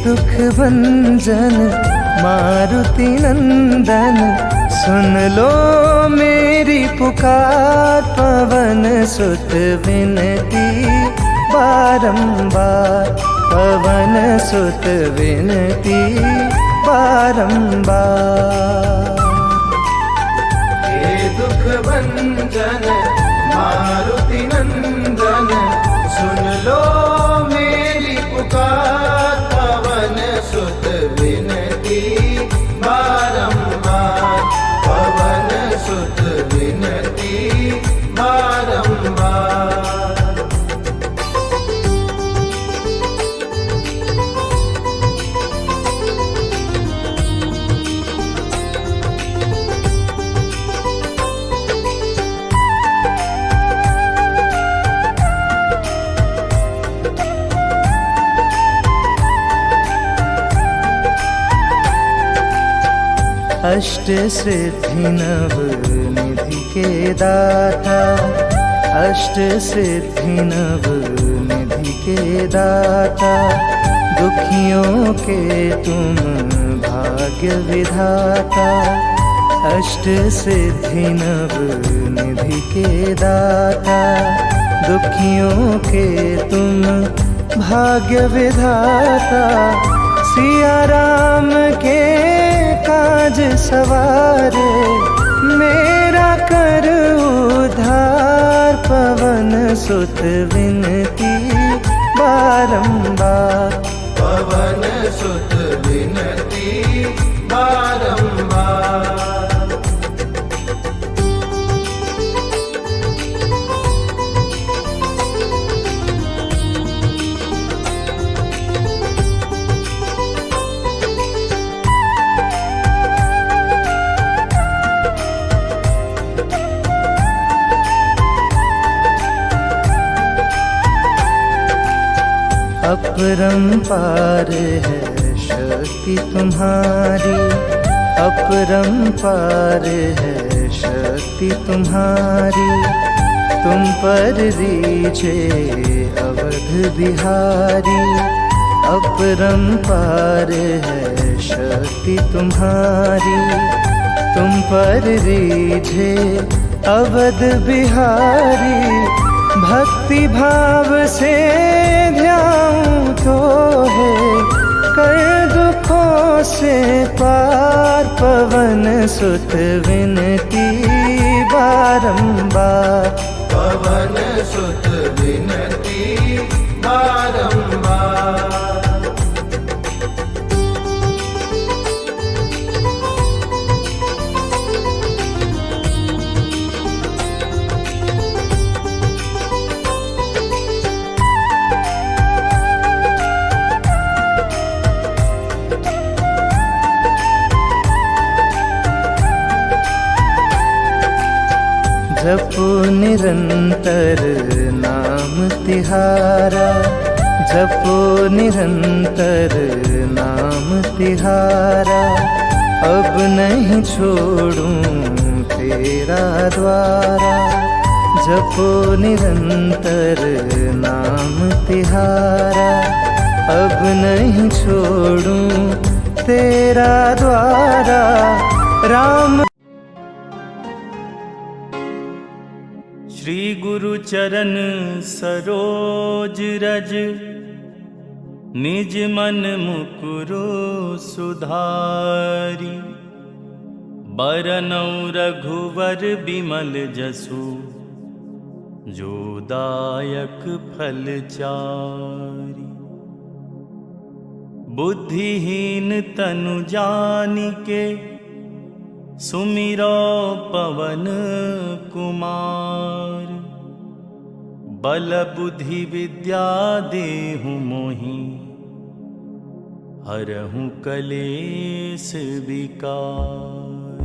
दुख भंजन मारुति नंदन, सुन लो मेरी पुकार। पवन सुत विनती बारंबार, पवन सुत विनती बारंबार। हे दुख भंजन मारुति नंदन, सुन लो मेरी पुकार। पवन सुत विनती बारंबार, पवन सुत विनती बारंबार। अष्ट सिद्धि नव निधि के दाता, अष्ट सिद्धि नव निधि के दाता। दुखियों के तुम भाग्य विधाता, अष्ट सिद्धि नव निधि के दाता। दुखियों के तुम भाग्य विधाता, सिया राम के काज सवारे, मेरा कर उद्धार। पवन सुत विनती बारंबार, पवन सुत विनती बारंबार। अपरंपार है शक्ति तुम्हारी, अपरंपार है शक्ति तुम्हारी। तुम पर रीझे अवध बिहारी, अपरंपार है शक्ति तुम्हारी। तुम पर रीझे अवध बिहारी, भक्ति भाव से ध्याऊं तो है कर दुखों से पार। पवन सुत विनती बारंबार, पवन सुत विनती बारंबार। जपो निरंतर नाम तिहारा, जपो निरंतर नाम तिहारा। अब नहीं छोड़ूं तेरा द्वारा, जपो निरंतर नाम तिहारा। अब नहीं छोड़ूं तेरा द्वारा। राम श्री गुरु चरण सरोज रज, निज मन मुकुरु सुधारी। बरनउँ रघुवर बिमल जसु, जो दायक फल चारि। बुद्धिहीन तनु जानिके, सुमिरो पवन कुमार। बल बुद्धि विद्या देहु मोहि, हरहु कलेस विकार।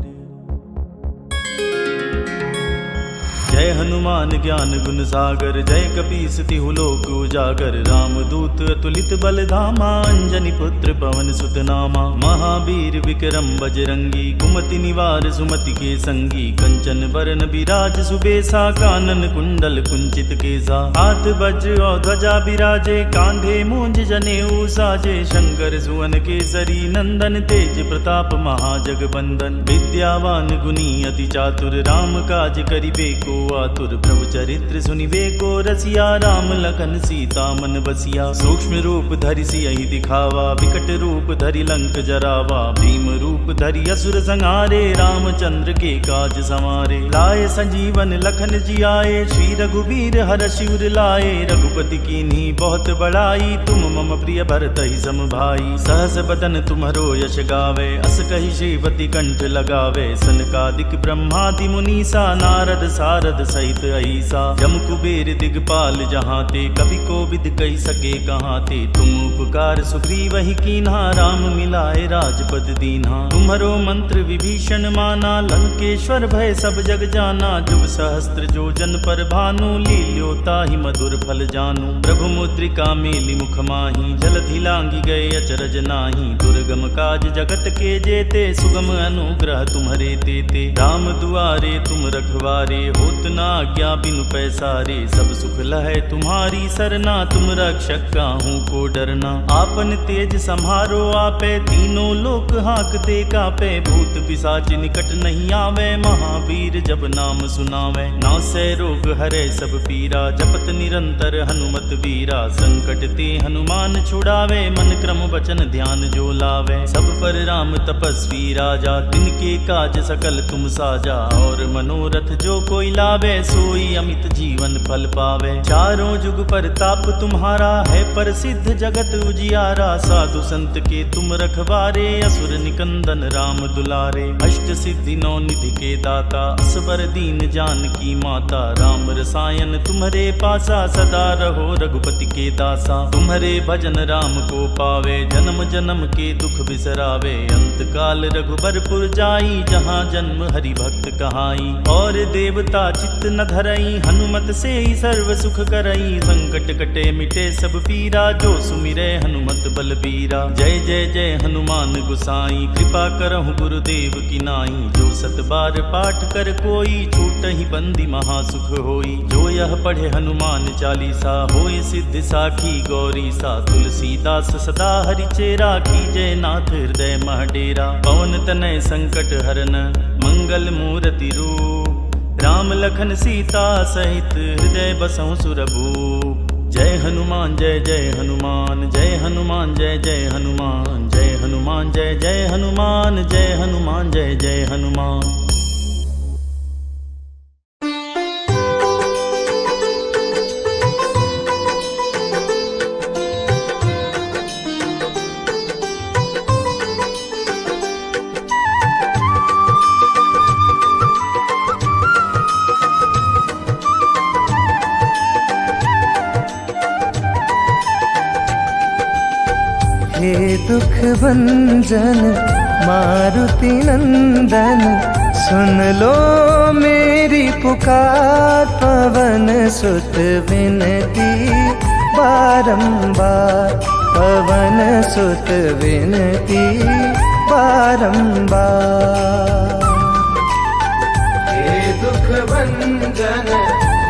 जय हनुमान ज्ञान गुण सागर, जय कपीस तिहु लोक उजागर। रामदूत अतुलित बल धामा, अंजनी पुत्र पवन सुत नामा। महावीर विक्रम बजरंगी, कुमति निवार सुमति के संगी। कंचन बरन बिराज सुबेसा, कानन कुंडल कुंचित केसा। हाथ वज्र और ध्वजा बिराजे, कांधे मूंज जनेऊ साजे। शंकर सुवन केसरी नंदन, तेज प्रताप महाजगबंदन। विद्यावान गुनी अति चातुर, राम काज करिबे को आतुर। प्रभु चरित्र सुनिबे को रसिया, राम लखन सीता मन बसिया। सूक्ष्म रूप धरि सियहि दिखावा, विकट रूप धरि लंक जरावा। भीम रूप धरि असुर संहारे, रामचंद्र के काज संवारे। लाए संजीवन लखन जियाए, श्री रघुवीर हरषि उर लाए। रघुपति कीन्ही बहुत बड़ाई, तुम मम प्रिय भरतहि सम भाई। सहस बदन तुम्हरो यश गावे, अस कहि श्रीपति कंठ लगावे। सनकादिक ब्रह्मादि मुनीसा, नारद सारद सहित अहिसा। जम कुबेर दिगपाल जहाँ ते, कवि कोविद कहि सके कहाँ ते। तुम उपकार सुग्रीवहि कीन्हा, राम मिलाए राजपद दीन्हा। तुम्हरो मंत्र विभीषण माना, लंकेश्वर भय सब जग जाना। जुग सहस्त्र जो जन पर भानु, लील्यो ताहि मधुर फल जानू। प्रभु मुद्रिका मेलि मुख माहि, जलधि लांघि गए अचरज नाही। दुर्गम काज जगत के जेते, सुगम अनुग्रह तुम्हरे तेते। राम दुआरे तुम रखवारे, होत न आज्ञा बिनु पैसारे। सब सुख लहै तुम्हारी सरना, तुम रक्षक काहू को डरना। आपन तेज सम्हारो आपे, तीनों लोक हांकते कापे। भूत पिशाच निकट नहीं आवे, महावीर जब नाम सुनावे। नासै रोग हरै सब पीरा, जपत निरंतर हनुमत बीरा। संकट ते हनुमान छुड़ावे, मन क्रम वचन ध्यान जो लावे। सब पर राम तपस्वी राजा, तिनके काज सकल तुम साजा। और मनोरथ जो कोई लावे, सोई अमित जीवन फल पावे। चारों जुग परताप तुम्हारा, है प्रसिद्ध जगत उजियारा। साधु संत के तुम रखवारे, असुर निकंदन राम दुलारे। अष्ट सिद्धि नौ निधि के दाता, असबर दीन जानकी माता। राम रसायन तुम्हरे पासा, सदा रहो रघुपति के दासा। तुम्हरे भजन राम को पावे, जन्म जन्म के दुख बिसरावे। अंत काल रघुबरपुर जाई, जहाँ जन्म हरि भक्त कहाई। और देवता चित्त न धरई, हनुमत से ही सर्व सुख करई। संकट कटे मिटे सब पीरा, जो सुमिरै हनुमत बलबीरा। जय जय जय हनुमान गुसाई, कृपा करहु गुरुदेव की नाई। जो सत बार पाठ कर कोई, छूटहि बंदी महासुख होई। जो यह पढ़े हनुमान चालीसा, होय सिद्धि साखी गौरी सा। तुलसीदास सदा हरिचेरा, कीजय नाथ हृदय मह डेरा। पवन तनय संकट हरन, मंगल मूर्ति रूप। राम लखन सीता सहित, हृदय बसहु सुरभूप। जय हनुमान जय जय हनुमान, जय हनुमान जय जय हनुमान। जय हनुमान जय जय हनुमान, जय हनुमान जय जय हनुमान। हे दुख भंजन मारुति नंदन, सुन लो मेरी पुकार। पवन सुत विनती बारंबार, पवन सुत विनती बारंबार। हे दुख भंजन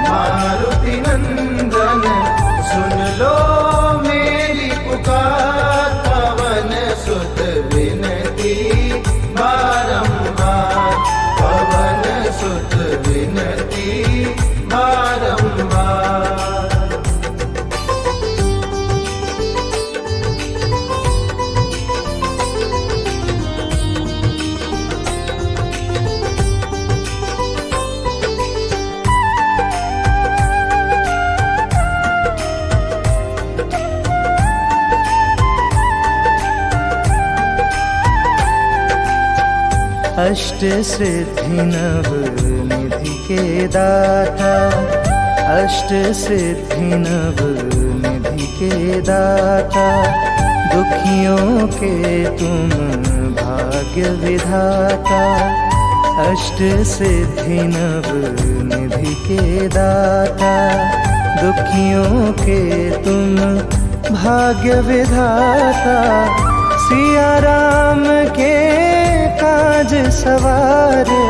मारुति नंदन, सुन लो मेरी पुकार। पवन सुत विनती बारंबार, पवन सुत विनती बारंबार। अष्ट सिद्धि नव निधि के दाता, अष्ट सिद्धि नव निधि के दाता। दुखियों के तुम भाग्य विधाता, अष्ट सिद्धि नव निधि के दाता, दुखियों के तुम भाग्य विधाता, सिया राम के काज सवारे,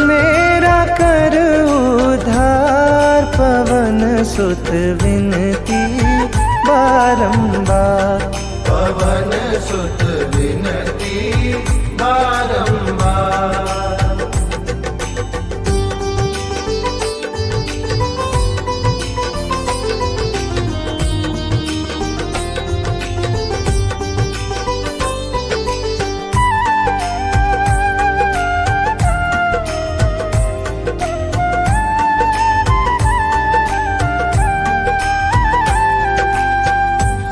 मेरा कर उद्धार, पवन सुत विनती बारंबार, पवन सुत विनती बारंबार।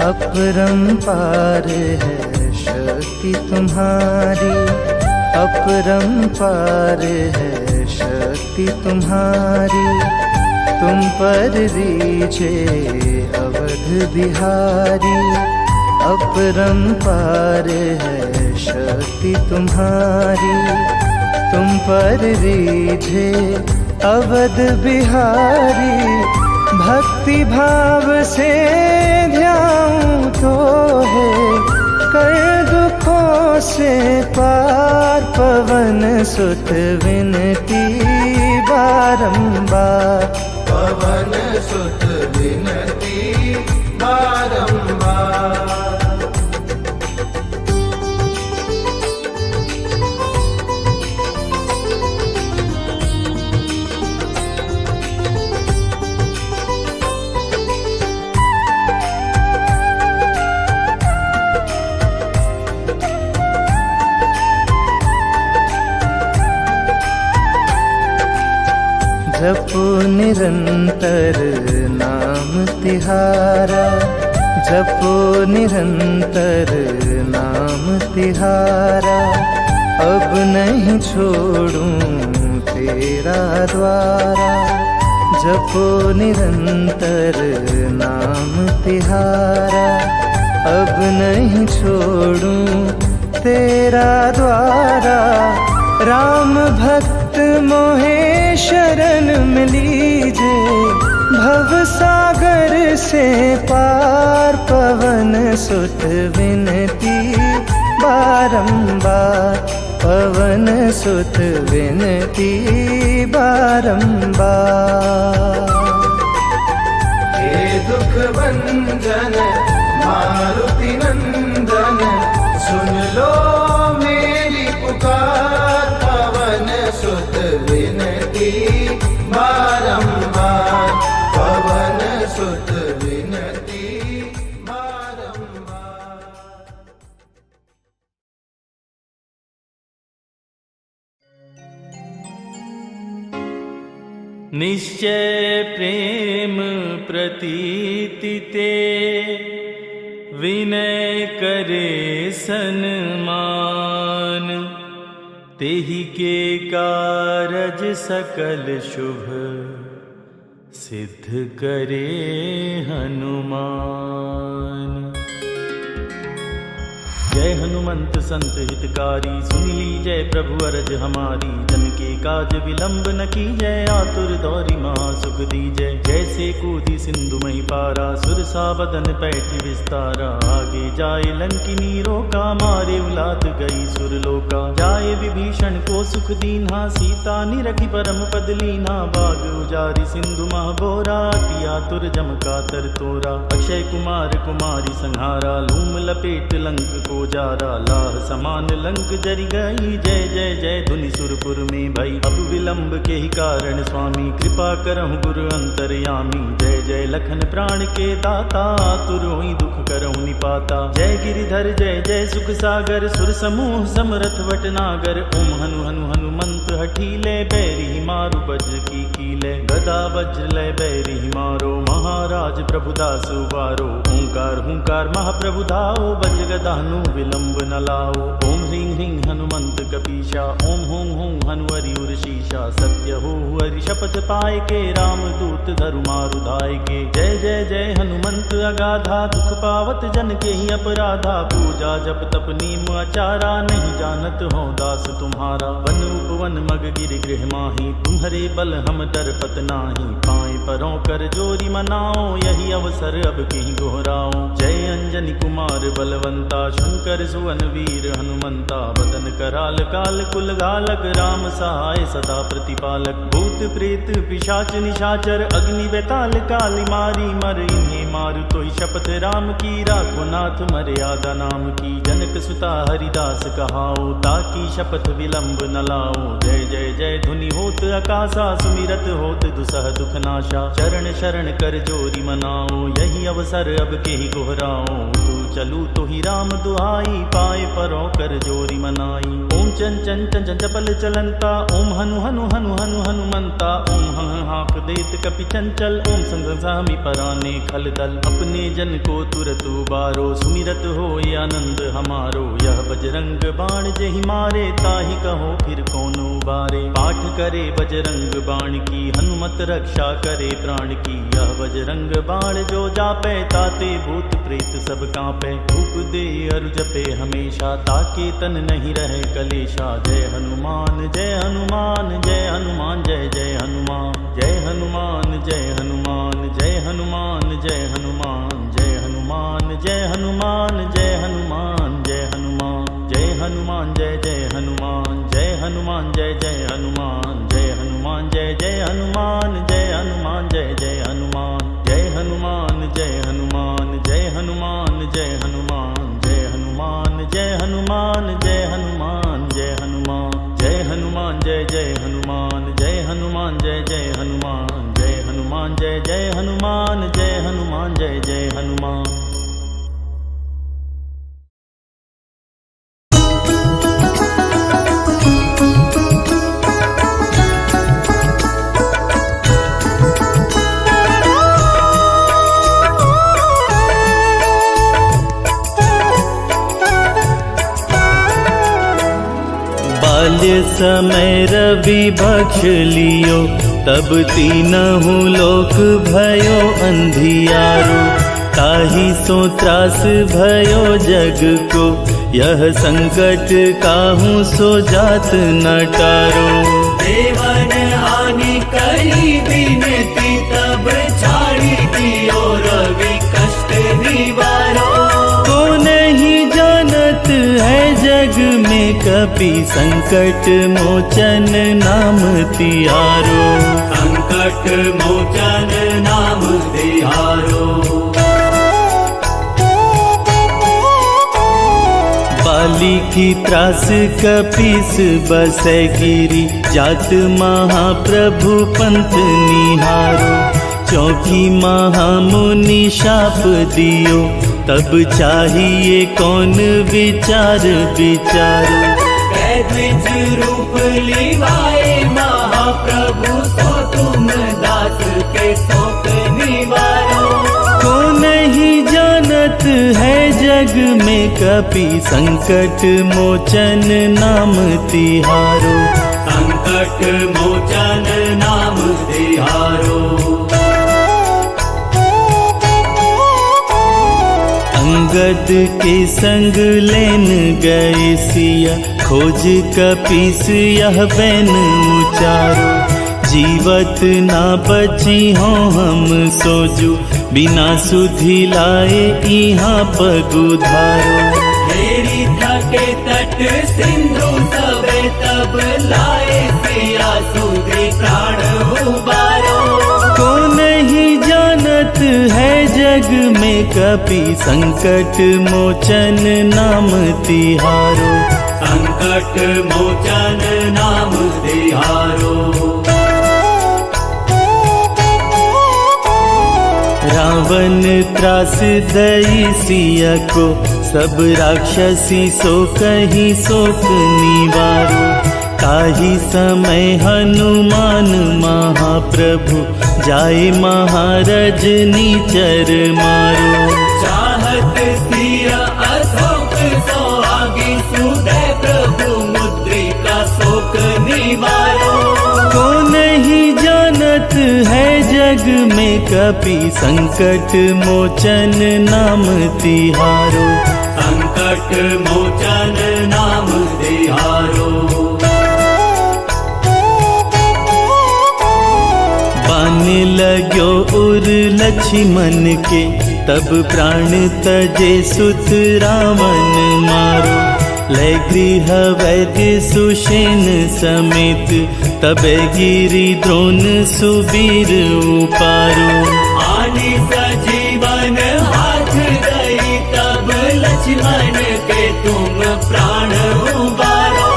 अपरंपार है शक्ति तुम्हारी, अपरंपार है शक्ति तुम्हारी, तुम पर रीझे अवध बिहारी, अपरंपार है शक्ति तुम्हारी, तुम पर रीझे अवध बिहारी, भक्ति भाव से ध्याऊं तो है कर दुखों से पार, पवन सुत विनती बारंबार, पवन सुत विनती बारंबार। जपो निरंतर नाम तिहारा, जपो निरंतर नाम तिहारा, अब नहीं छोड़ूं तेरा द्वारा, जपो निरंतर नाम तिहारा, अब नहीं छोड़ूं तेरा द्वारा, राम भक्त मोहे शरण मिलीजे, भव सागर से पार, पवन सुत विनती बारंबार, पवन सुत विनती बारंबार। हे दुख भंजन मारुति नंदन, सुन लो मेरी पुकार, पवन सुत विनती बारंबार, पवन सुत विनती बारंबार। निश्चय प्रेम प्रतीति ते, विनय करे सन्मान, तेहि के कारज सकल शुभ, सिद्ध करे हनुमान। जय हनुमंत संत हितकारी, सुन लीजय प्रभु अरज हमारी, जन के काज विलंब न कीजय, आतुर दौरी महासुख दीजय। जैसे कूदी सिंधु मही पारा, सुरसा बदन पैठ विस्तारा, आगे जाए लंकिनी रोका, मारे उलाद गई सुरलोका। जाए विभीषण को सुख दीन्हा, सीता निरखी परम पद लीन्हा, बाग उजारी सिंधु महबोरा, अति आतुर जम कातर तोरा। अक्षय कुमार कुमारी संहारा, लूम लपेट लंक को जारा, लाह समान लंक जरि गई। जय जय जय धुनि सुरपुर में भई, अब विलंब के ही कारण स्वामी, कृपा करहु गुरु अंतरयामी। जय जय लखन प्राण के दाता, तुर होई दुख करहु निपाता। जय गिरिधर जय जय सुख सागर, सुर समूह समरथ वटनागर। ओम हनु हनु हनुमंत हठीले, बैरी मारु बज्र की कीले। है। गदा वज्र लय बैरी मारो, महाराज प्रभुदास उबारो। ओंकार हुंकार महाप्रभु धाओ, वज्र गदा हनु विलंब न लाओ। ओम ह्रीं ह्रीं हनुमंत कपीशा, ओम हुं हुं हनुवरि उर्शीशा। सत्य हो हरि शपथ पाए के, राम दूत धरु मारु धाय के। जय जय जय हनुमंत अगाधा, दुख पावत जन के ही अपराधा। पूजा जप तप नीम आचारा, नहीं जानत हो दास तुम्हारा। वन उपवन मग गिर गृह माही, तुम्हारे बल हम डर पत नाही। पाए परों कर जोरी मनाओ, यही अवसर अब कहीं गोहराओ। जय अंजनी कुमार बलवंता, शंकर सुवन वीर हनुमंता। बदन कराल काल कुल गालक, राम सहाय सदा प्रतिपालक। भूत प्रेत पिशाच निशाचर, अग्नि बेताल काली मारी। मर इन्हें मारु तो शपथ राम की, राखो नाथ मर्यादा नाम की। जनक सुता हरिदास कहाओ, ताकि शपथ विलंब न लाओ। जय जय जय धुनि होत आकाशा, सुमिरत होत दुसह दुख नाशा। चरण शरण कर जोरी मनाओ, यही अवसर अब के ही गोहराओ। तू चलू तो ही राम दुहाई, पाए परों कर जोरी मनाई। ओम चन चन चन चन चपल चलंता, ओम हनु हनु हनु हनु हनुमंता। ओम हं हाक देत कपि चंचल, ओम संग सामी पराने खल दल। अपने जन को तुरत उबारो, सुमिरत हो ये आनंद हमारो। यह बजरंग बाण जेहि मारे, ताहि कहो फिर कौन उबारे। पाठ करे बजरंग बाण की, हनुमत रक्षा करे प्राण की। यह बजरंग बाण जो जापे, ताते भूत प्रेत सब कांपे। धूप दे अरु जपे हमेशा, ताके तन नहीं रहे कलेशा। जय हनुमान जय हनुमान जय हनुमान, जय जय हनुमान। जय हनुमान जय हनुमान जय हनुमान जय हनुमान। जय हनुमान जय हनुमान जय हनुमान जय हनुमान। जय हनुमान जय जय हनुमान जय हनुमान जय जय हनुमान। जय हनुमान जय जय हनुमान जय हनुमान जय जय हनुमान। जय हनुमान जय हनुमान जय हनुमान जय हनुमान। जय हनुमान जय हनुमान जय हनुमान जय हनुमान। जय हनुमान जय जय हनुमान जय हनुमान जय जय हनुमान। जय हनुमान जय जय हनुमान जय हनुमान जय जय हनुमान। बाल्य समय रवि भक्ष लियो, तब तीनहु लोक भयो अंधियारो। ताहि सो त्रास भयो जग को, यह संकट काहू सो जात न टारो। देवन आनि करी बिनती, तब छाड़ी दियो रवि कष्ट निवारो। को नहीं जानत है जग में, कपि संकट मोचन नाम तिहारो। संकट मोचन नाम तिहारो। बाली की त्रास कपीस बसै गिरी, जात महाप्रभु पंथ निहारो। चौकी महामुनि शाप दियो, तब चाहिए कौन विचार विचारो। द्विज रूप लिवाए महाप्रभु, सो तुम दास के शोक निवारो। को नहीं जानत है जग में, कपि संकट मोचन नाम तिहारो। संकट मोचन नाम तिहारो। अंगद के संग लेन गए सिया, खोज कपीस यह बैन उचारो। जीवत ना बची हो हम सोजू, बिना सुधि लाए यहाँ पगुधारो। मेरी थके तट सिंधु सबे, तब लाए सिया सुधि प्राण उबारो। को नहीं जानत है जग में, कपि संकट मोचन नाम तिहारो। संकट मोचन नाम तिहारो। रावण त्रास दई सिया को, सब राक्षसी सो कहीं शोक निवारो। ताही समय हनुमान महाप्रभु जाए महाराज नीचर मारो। चाहत सिया अशोक सोहागी सुदय प्रभु मुद्रिका शोक निवारो। को नहीं जानत है जग में कपि संकट मोचन नाम तिहारो। संकट मोचन नाम तिहारो। बाने लगो उर लक्ष्मण के तब प्राण तजे सुत रावण मारो। लय गृह वैद्य सुषेण समेत तबे गिरि द्रोण सुबीर उपारो। आनि सजीवन हाथ गई तब लक्ष्मण के तुम प्राण उबारो।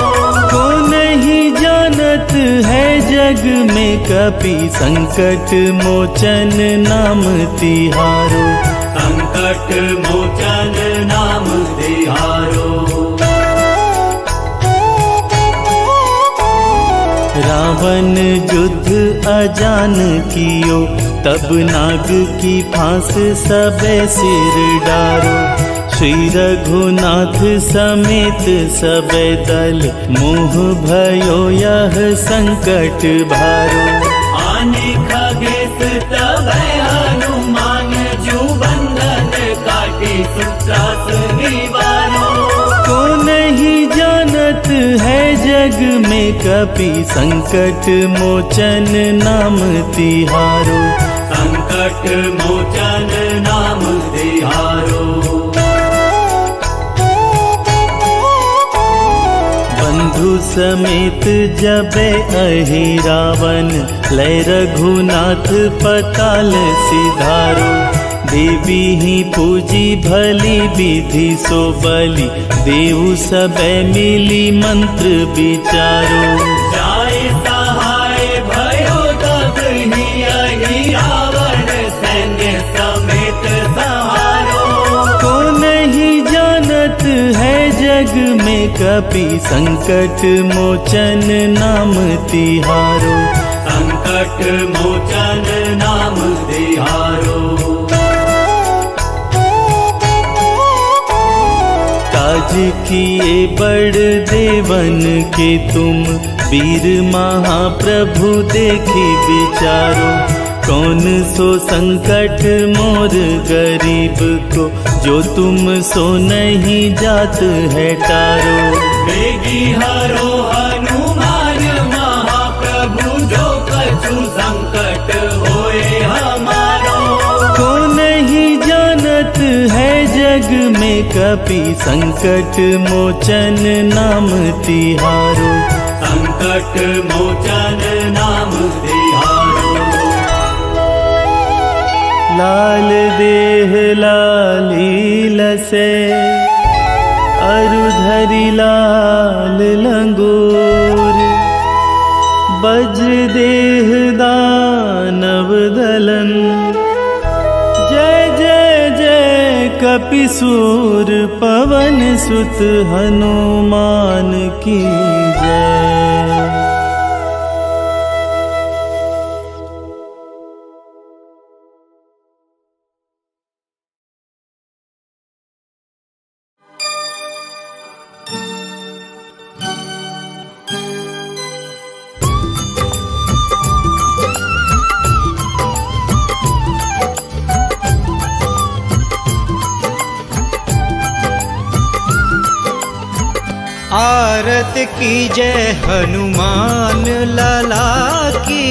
को नहीं जानत है जग में कपि संकट मोचन नाम तिहारो। संकट मोचन नाम तिहारो। रावण युद्ध अजान कियो तब नाग की फांस सबे सिर डारो। श्री रघुनाथ समेत सबे दल मोह भयो यह संकट भारो। आने खगेश तब हनुमान जो बंधन काटी सुत्रास निवारो। को नहीं जानत है जग में कपि संकट मोचन नाम तिहारो। संकट मोचन नाम तिहारो। बंधु समेत जबे अहि रावण लय रघुनाथ पताल सिधारो। देवी ही पूजी भली विधि सो बलि देव सबे मिली मंत्र विचारो। जाय सहाय भयो तब ही रावण सैन्य समेत सहारो। को नहीं जानत है जग में कपि संकट मोचन नाम तिहारो। संकट मोचन नाम तिहारो। ताज किए बड़ देवन के तुम वीर महाप्रभु देखी विचारो। कौन सो संकट मोर गरीब को जो तुम सो नहीं जात है टारो। बेगी हरो हनुमान महाप्रभु जो कछु संकट होए हमारो। को नहीं जानत है जग में कपि संकट मोचन नाम तिहारो। संकट मोचन नाम तिहारो। लाल देह लाली लसे अरुधरि लाल लंगूर। वज्र देह दानव दलन जय जय जय कपिसूर पवन सुत हनुमान की जय। आरत की जय हनुमान लाला की।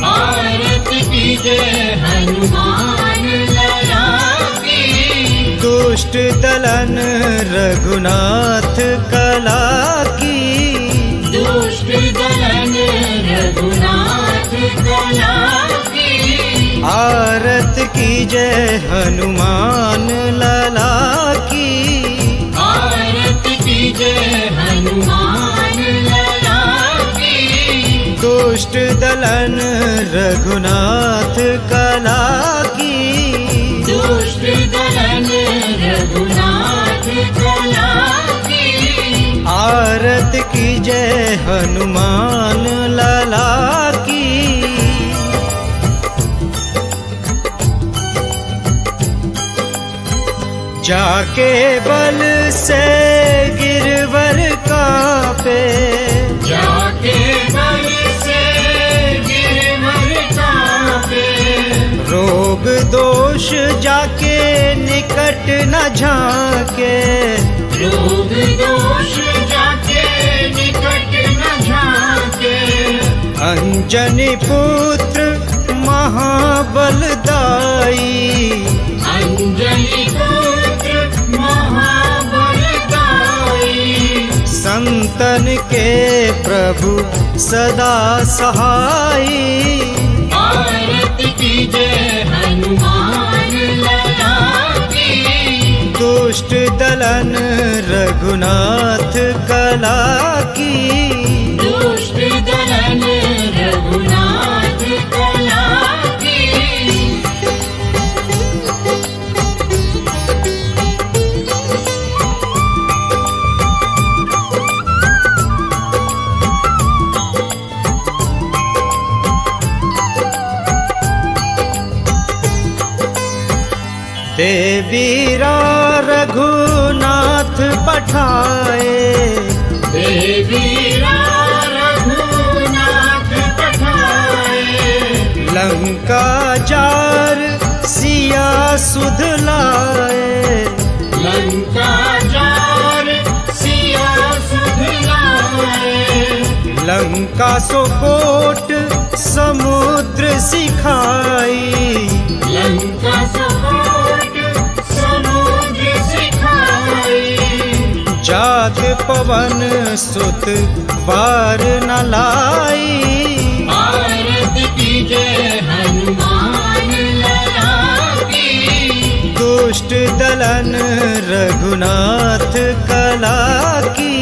आरत की जय हनुमान लाला की। दुष्ट दलन रघुनाथ कला की। दुष्ट दलन रघुनाथ कला की। आरत की जय हनुमान लाला की। आरत की जय हनुमान लाला की। दुष्ट दलन रघुनाथ कला की। दुष्ट दलन रघुनाथ कला की। आरत आरत की जय हनुमान लाला की। जाके बल से गिरवर कापे, जाके बल से गिरवर कापे, रोग दोष जाके निकट न झाके, रोग दोष जाके निकट न झाके। अंजनी पुत्र महाबलदाई, अंजनी पुत्र महाबलदाई, संतन के प्रभु सदा सहाई। आरत कीजय हनुमान लला की, दुष्ट दलन रघुनाथ कला की। दुष्ट दलन रघुनाथ कला की। देवीरा रघुनाथ पठाए, देवीरा रघुनाथ पठाए, लंका जार सिया सुध लाए। लंका जार सिया सुध लाए, लंका सोकोट समुद्र सिखाई। लंका सपोट समुद्र सिखाई। जात पवन सुत बार न लाई। आरत कीजय हनुमान लला की, दुष्ट दलन रघुनाथ कला की।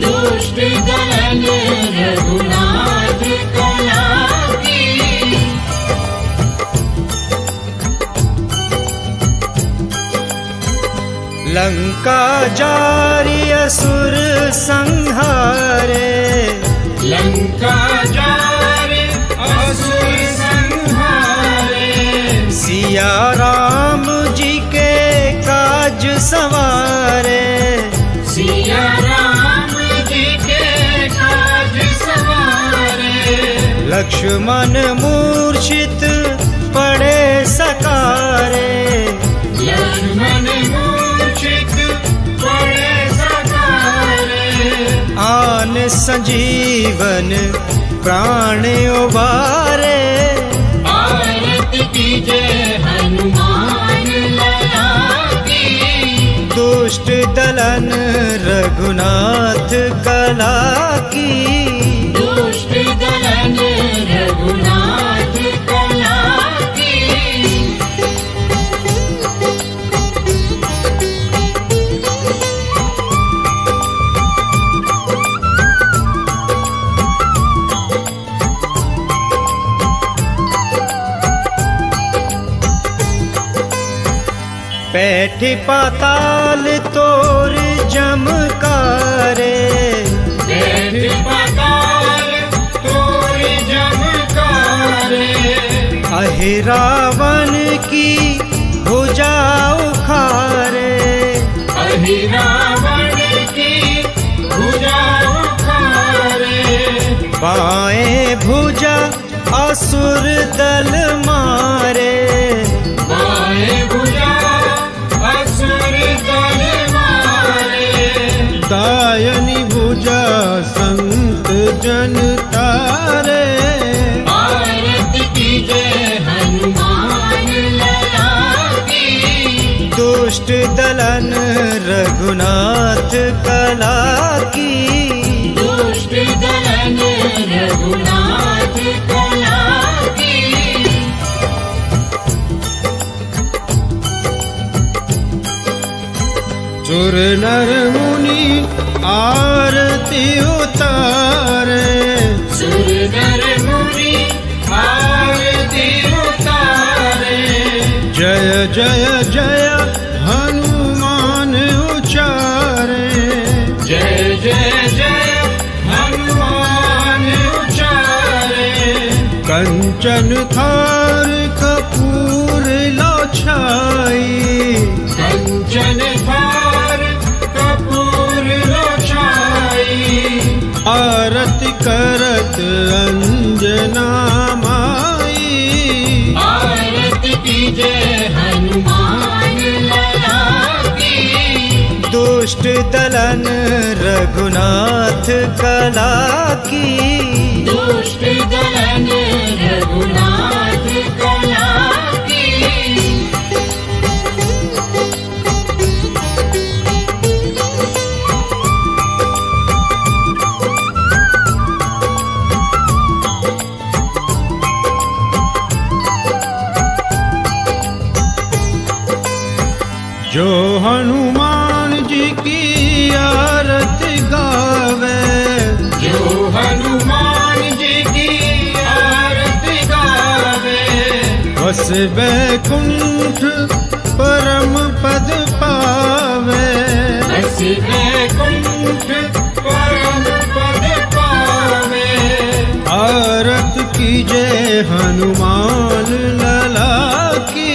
दुष्ट दलन रघुनाथ कला की। लंका जारी असुर संहारे, लंका जार असुर संहारे, सिया राम जी के काज सवारे। सिया राम जी के काज सवारे, लक्ष्मण मूर्छित पड़े सकारे। लक्ष्मण मूर्छित पड़े सकारे, आन संजीवन प्राण उबारे। आरत कीजय हनुमान लला की, दुष्ट दलन रघुनाथ कला की। दुष्ट दलन रघुनाथ कला की। बैठी पाताल तोर जमकारे। बैठ पाताल तोर जमकारे, अहि रावण की भुजा उखारे। अहि रावण की भुजा उखारे, बाएं भुजा असुर दल मारे। बाएं भुजा असुर दल मारे, दायनी भुजा संत जन तारे। आरत कीजय हनुमान लला की, दुष्ट दलन रघुनाथ कला की। दुष्ट दलन रघुनाथ कला की। सुर नर मुनि आरती उतारे। सुर नर मुनि आरती उतारे, जय जय जय हनुमान उचारे। जय जय कंचन थार कपूर लो छाई, कंचन थार कपूर लो छाई, आरती करत अंजना माई, आरती कीजे हनुमान लला की, दुष्ट दलन रघुनाथ कला की, दुष्ट दलन रघुनाथ कला की। जो हनुमान जी की आरती गावे, जो हनुमान जी की आरती गावे, बस वैकुंठ परम पद पावे, बस वैकुंठ परम पद पावे, आरत कीजे हनुमान लला की,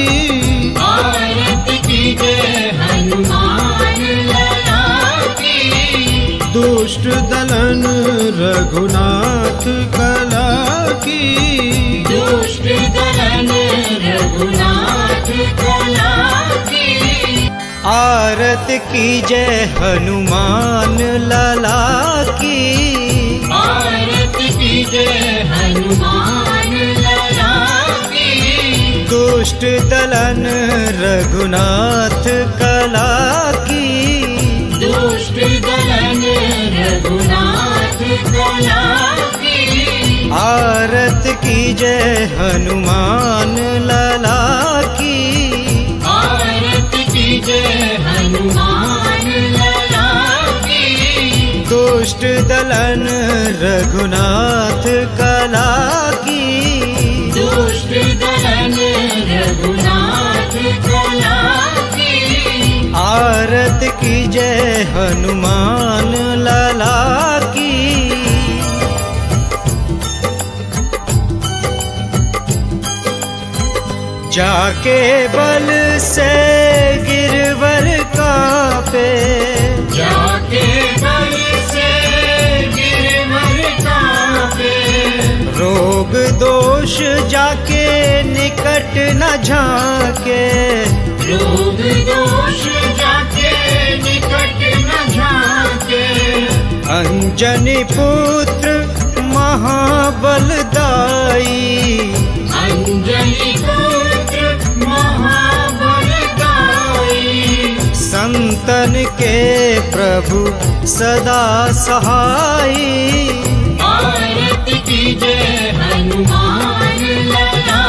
आरती कीजे हनुमान लला की, दुष्ट दलन रघुनाथ कला की, दुष्ट दलन रघुनाथ कला की, आरत कीजे हनुमान लला की, आरती कीजे हनुमान लला की, दुष्ट दलन रघुनाथ कला की, दुष्ट दलन रघुनाथ कला की, आरत कीजे हनुमान लला की, आरती कीजे हनुमान लला की, दुष्ट दलन रघुनाथ कला की, दुष्ट दलन रघुनाथ कला की, आरत कीजे हनुमान लला की। जाके बल से गिरवर कापे, जाके बल से गिरवर कापे, रोग दोष जाके निकट न झाके, रोग दोष जाके निकट न झाके, अंजनी पुत्र महाबलदाई, अंजनी पुत्र महाबलदाई, संतन के प्रभु सदा सहाई, आरती कीजे हनुमान लला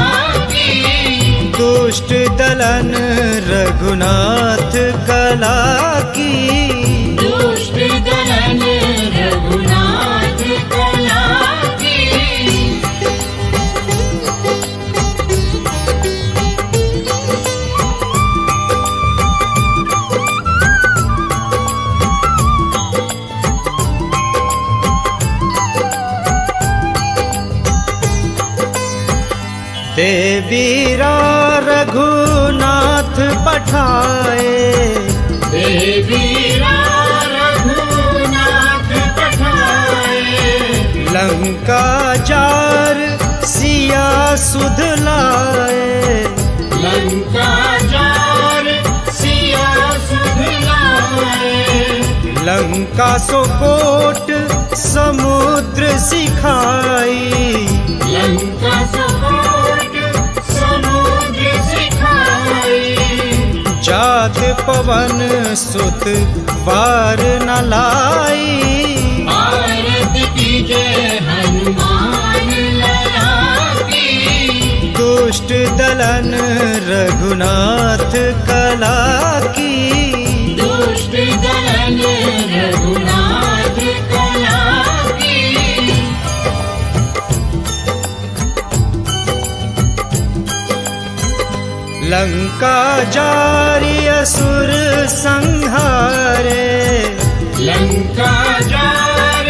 की, दुष्ट दलन रघुनाथ कला की, दुष्ट दलन रघुनाथ कला की, देवीरा रघुनाथ पठाए, देवीरा रघुनाथ पठाए, लंका जार सिया सुध लाए, लंका जार सिया सुध लाए, लंका सोकोट समुद्र सिखाई, लंका सपोट समुद्र सिखाई, जात पवन सुत वार न लाई, आरती कीजे हनुमान लला की, दुष्ट दलन रघुनाथ कला की, दुष्ट दलन रघुनाथ कला की, लंका जारी असुर संहारे, लंका जार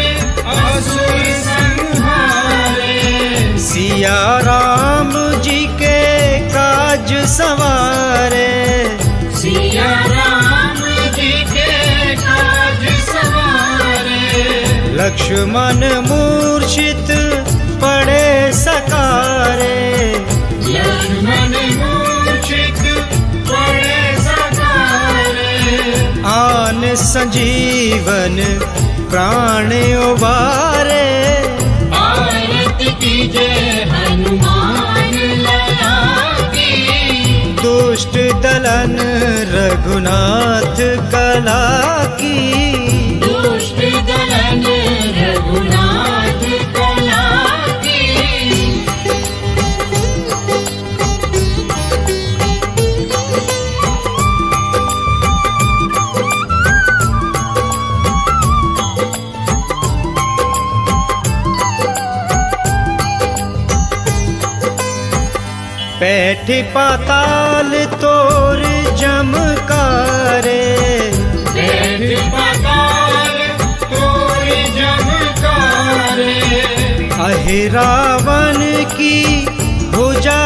असुर संहारे, सिया राम जी के काज सवारे, सिया राम जी के काज सवारे, लक्ष्मण मूर्छित पड़े सकारे, लक्ष्मण मूर्छित पड़े सकारे, आन संजीवन प्राण उबारे, आरती कीजे हनुमान लला की, दुष्ट दलन रघुनाथ कला की, दुष्ट दलन रघुनाथ कला की। पैठ पाताल तोर जमकारे, बैठ पाताल तोर जमकारे, अहि रावण की भुजा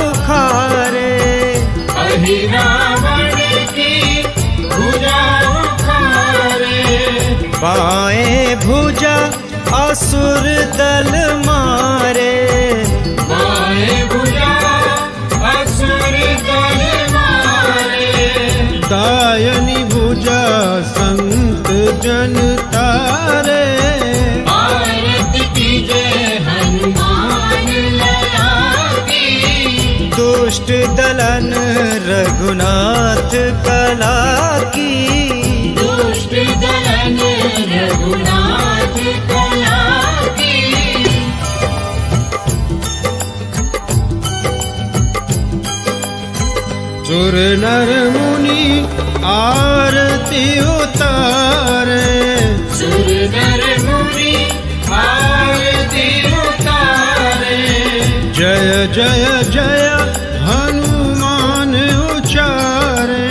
उखारे, अहि रावण की भुजा उखारे, बाएं भुजा असुर दल मारे, बाएं भुजा असुर दल मारे, दायनी भुजा संत जन तारे, आरती कीजे हनुमान लला की, दुष्ट दलन रघुनाथ कला की, दुष्ट दलन रघुनाथ कला की। सुर नर मुनि आरती उतारे, सुर नर मुनि आरती उतारे, जय जय जय हनुमान उचारे,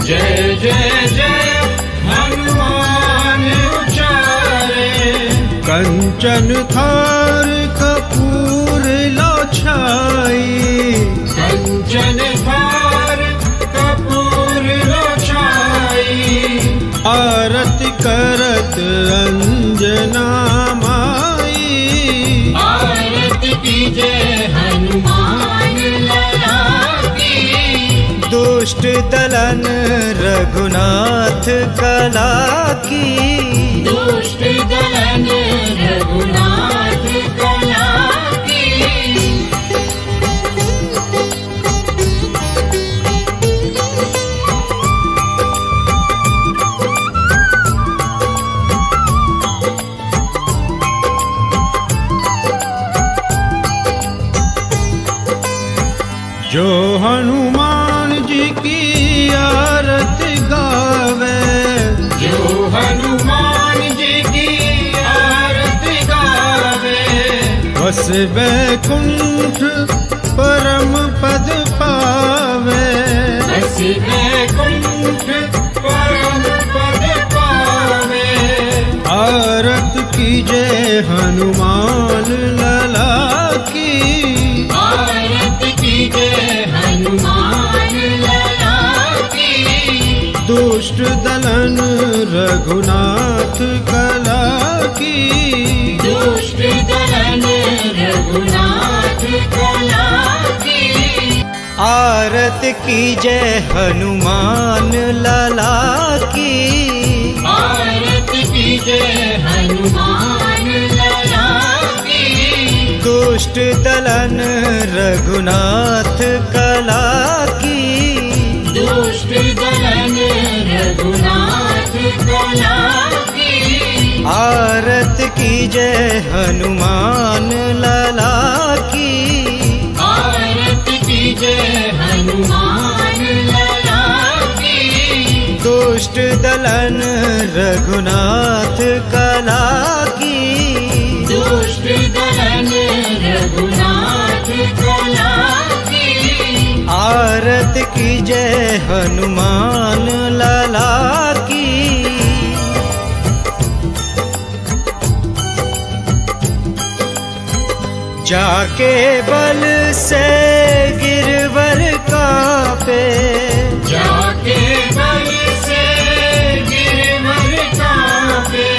जय जय जय हनुमान उचारे, कंचन थार कपूर लो छाई, कंचन थार कपूर लो छाई, आरती करत अंजना माई, आरती कीजे हनुमान लला की, दुष्ट दलन रघुनाथ कला की, दुष्ट दलन रघुनाथ कला की। जो हनुमान जी की आरती गावे, जो हनुमान जी की आरती गावे, बस बैकुंठ परम पद पावे, बस बैकुंठ परम पद पावे, आरत कीजे हनुमान लला की, आरती कीजे हनुमान लला की, दुष्ट दलन रघुनाथ कला की, दुष्ट दलन रघुनाथ कला की, आरत कीजे हनुमान लला की, आरती कीजे हनुमान लला की, दुष्ट दलन रघुनाथ कला की, दुष्ट दलन रघुनाथ कला की, आरत कीजे हनुमान लला की, आरती कीजे हनुमान लला की, दुष्ट दलन रघुनाथ कला की, दुष्ट दलन रघुनाथ कला की, आरत कीजे हनुमान लला की। जाके बल से गिरवर कापे, जाके बल से गिरवर कापे,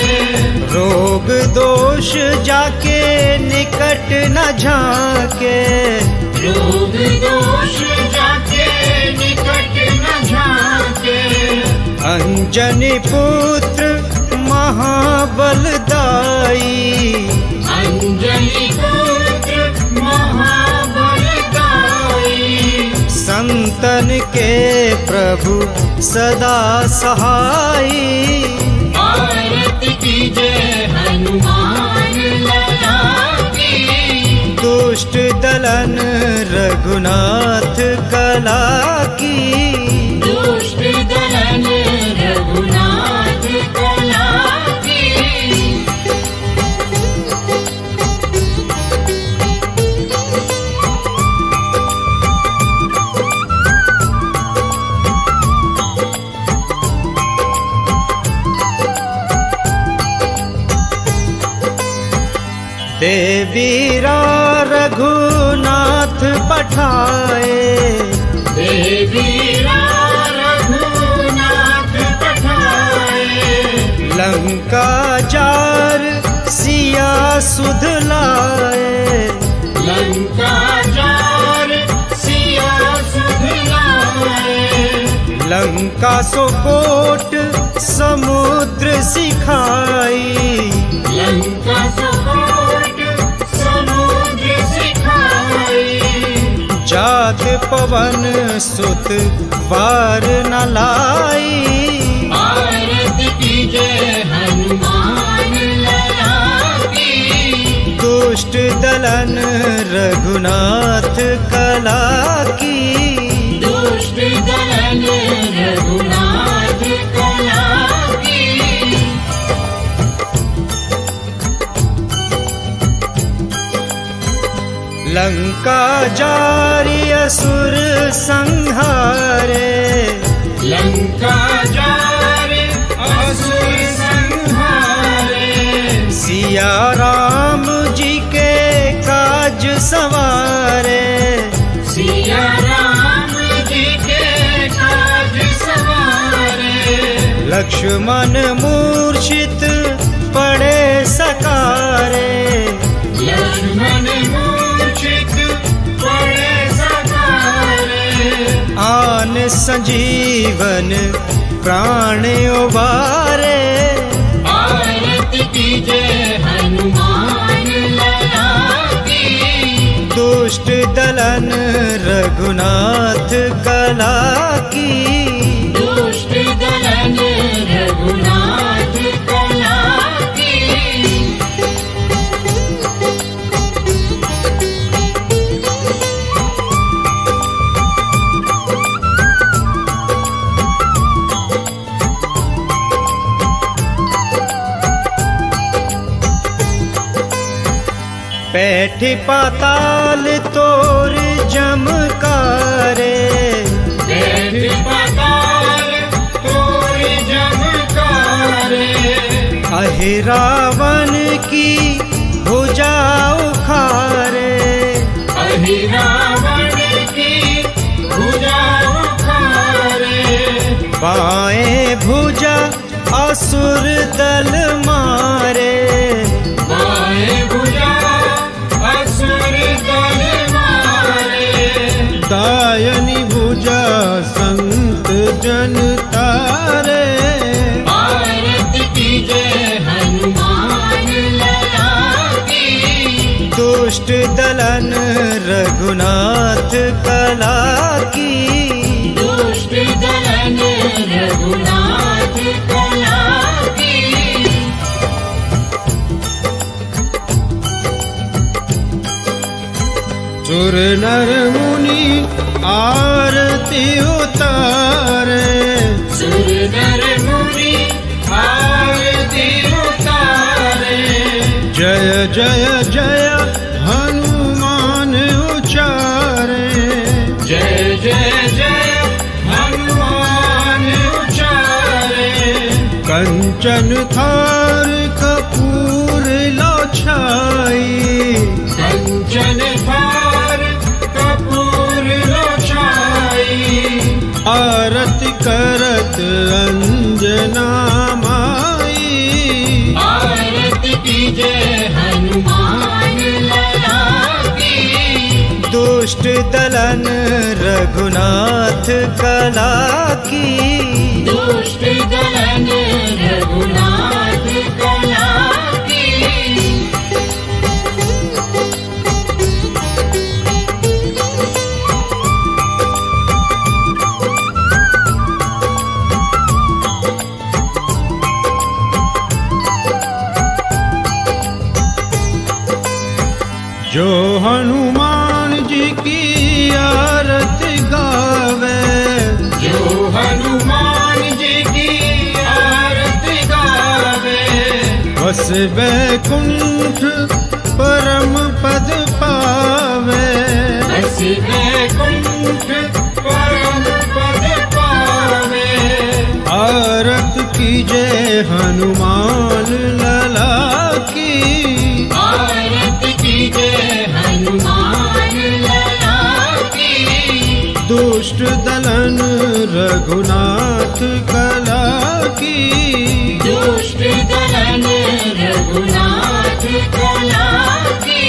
रोग दोष जाके निकट न झाके, रोग दोष जाके निकट न झाके, अंजनी पुत्र महाबलदाई, अंजनी पुत्र महाबलदाई, संतन के प्रभु सदा सहाई। आरती कीजय हनुमान लला की, दुष्ट दलन रघुनाथ कला की, दुष्ट दलन रघुनाथ कला की। देवीरा रघुनाथ पठाए, देवीरा रघुनाथ पठाए, लंका जार सिया सुध लाए, लंका जार सिया सुध लाए, लंका सोकोट समुद्र सिखाई, लंका सपोट समुद्र सिखाई, जात पवन सुत वार न लाई। आरती कीजय हनुमान लला की, दुष्ट दलन रघुनाथ कला की, दुष्ट दलन रघुनाथ कला की। लंका जारी असुर संहारे, लंका जार असुर संहारे, सिया राम जी के काज सवारे, सिया राम जी के काज सवारे, लक्ष्मण मूर्छित पड़े सकारे, लक्ष्मण मूर्छित पड़े सकारे, आन संजीवन प्राण उबारे। आरती कीजय हनुमान लला की, दुष्ट दलन रघुनाथ कला की, दुष्ट दलन रघुनाथ कला की। पैठी पाताल तोर जमकारे, बैठ पाताल तोर जमकारे, अहि रावण की भुजा उखारे, अहि रावण की भुजा उखारे, बाएं भुजा असुर दल मारे, बाएं भुजा असुर दल मारे, दायनी भुजा संत जन तारे। आरती कीजय हनुमान लला की, दुष्ट दलन रघुनाथ कला की, दुष्ट दलन रघुनाथ कला की। सुर नर मुनि आरती उतारे, सुर नर मुनि आरती उतारे, जय जय जय हनुमान उचारे। जय जय जय हनुमान उचारे, कंचन थार कपूर लो छाई, कंचन कंचन थार कपूर लोचाई, आरती करत अंजना माई। आरती कीजे हनुमान लला की, दुष्ट दलन रघुनाथ कला की। दुष्ट दलन रघुनाथ कला की। जो हनुमान जी की आरती गावे, जो हनुमान जी की आरती गावे, बस वैकुंठ परम पद पावे। बस वैकुंठ परम पद पावे। आरत कीजे हनुमान लला की। आरती कीजे हनुमान लला की, दुष्ट दलन रघुनाथ कला की। दुष्ट दलन रघुनाथ कला की।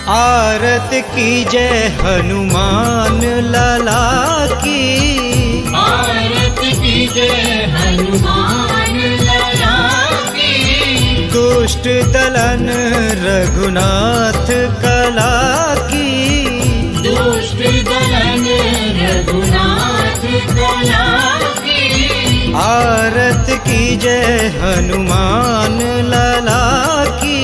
आरत कीजे हनुमान लला की। आरती कीजे हनुमान लला की, दुष्ट दलन रघुनाथ कला की। दुष्ट दलन रघुनाथ कला की। आरत कीजे हनुमान लला की।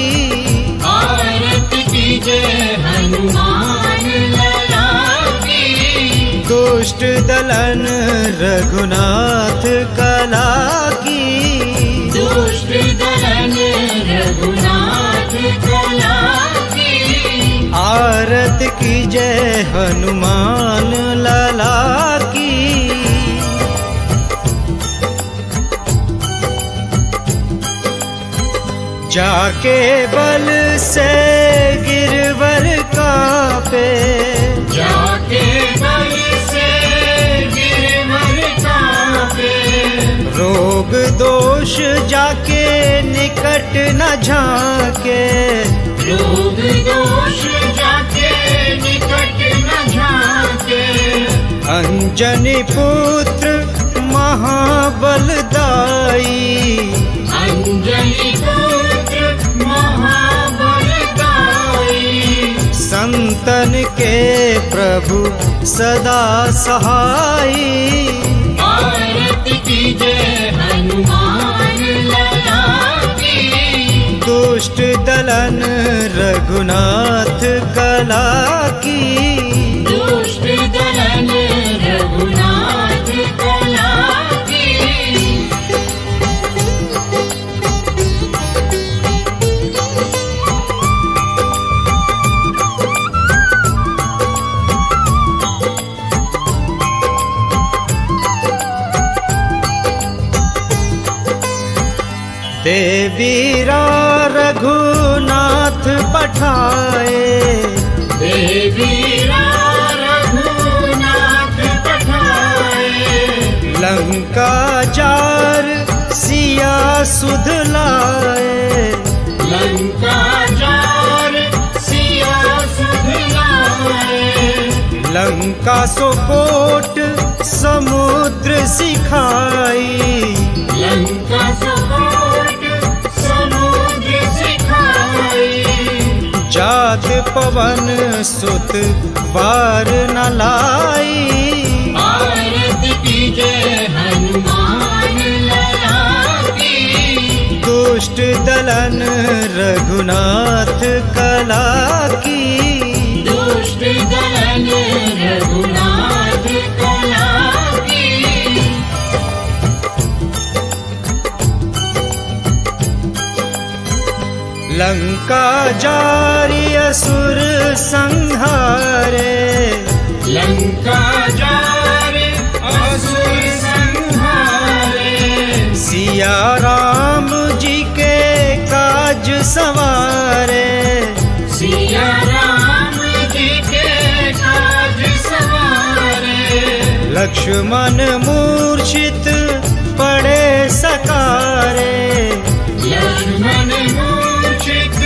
आरती कीजे हनुमान लला की, दुष्ट दलन रघुनाथ कला की। दुष्ट दलन रघुनाथ कला की। आरत कीजे हनुमान लला की। जाके बल से गिरवर कापे। जाके बल से गिरवर कापे, रोग दोष जाके निकट न झाके। रोग दोष जाके निकट न झाके। अंजनी पुत्र महाबलदाई। अंजनी पुत्र महाबलदाई, संतन के प्रभु सदा सहाई। आरती कीजे हनुमान लला की। दुष्ट दलन रघुनाथ कला की। दुष्ट दलन रघुनाथ कला की। देवीरा रघुनाथ पठाए। देवीरा रघुनाथ पठाए, लंका जार सिया सुध लाए। लंका जार सिया सुध लाए। लंका सोकोट समुद्र सिखाई। लंका सपोट समुद्र सिखाई। जात पवन सुत बार न लाई। आरती कीजे हनुमान लला की। दुष्ट दलन रघुनाथ कला की। दुष्ट दलन रघुनाथ कला की। लंका जारी असुर संहारे। लंका जार असुर संहारे। सिया राम जी के काज सवारे। सिया राम लक्ष्मण मूर्छित पड़े सकारे, लक्ष्मण मूर्छित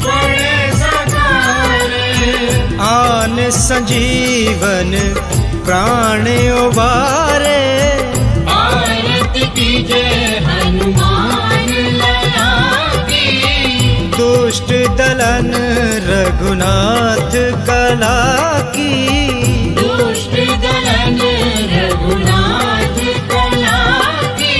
पड़े सकारे। आन संजीवन प्राण उबारे, आरती कीजे हनुमान लला की। दुष्ट दलन रघुनाथ कला की, दुष्ट दलन रघुनाथ कला की।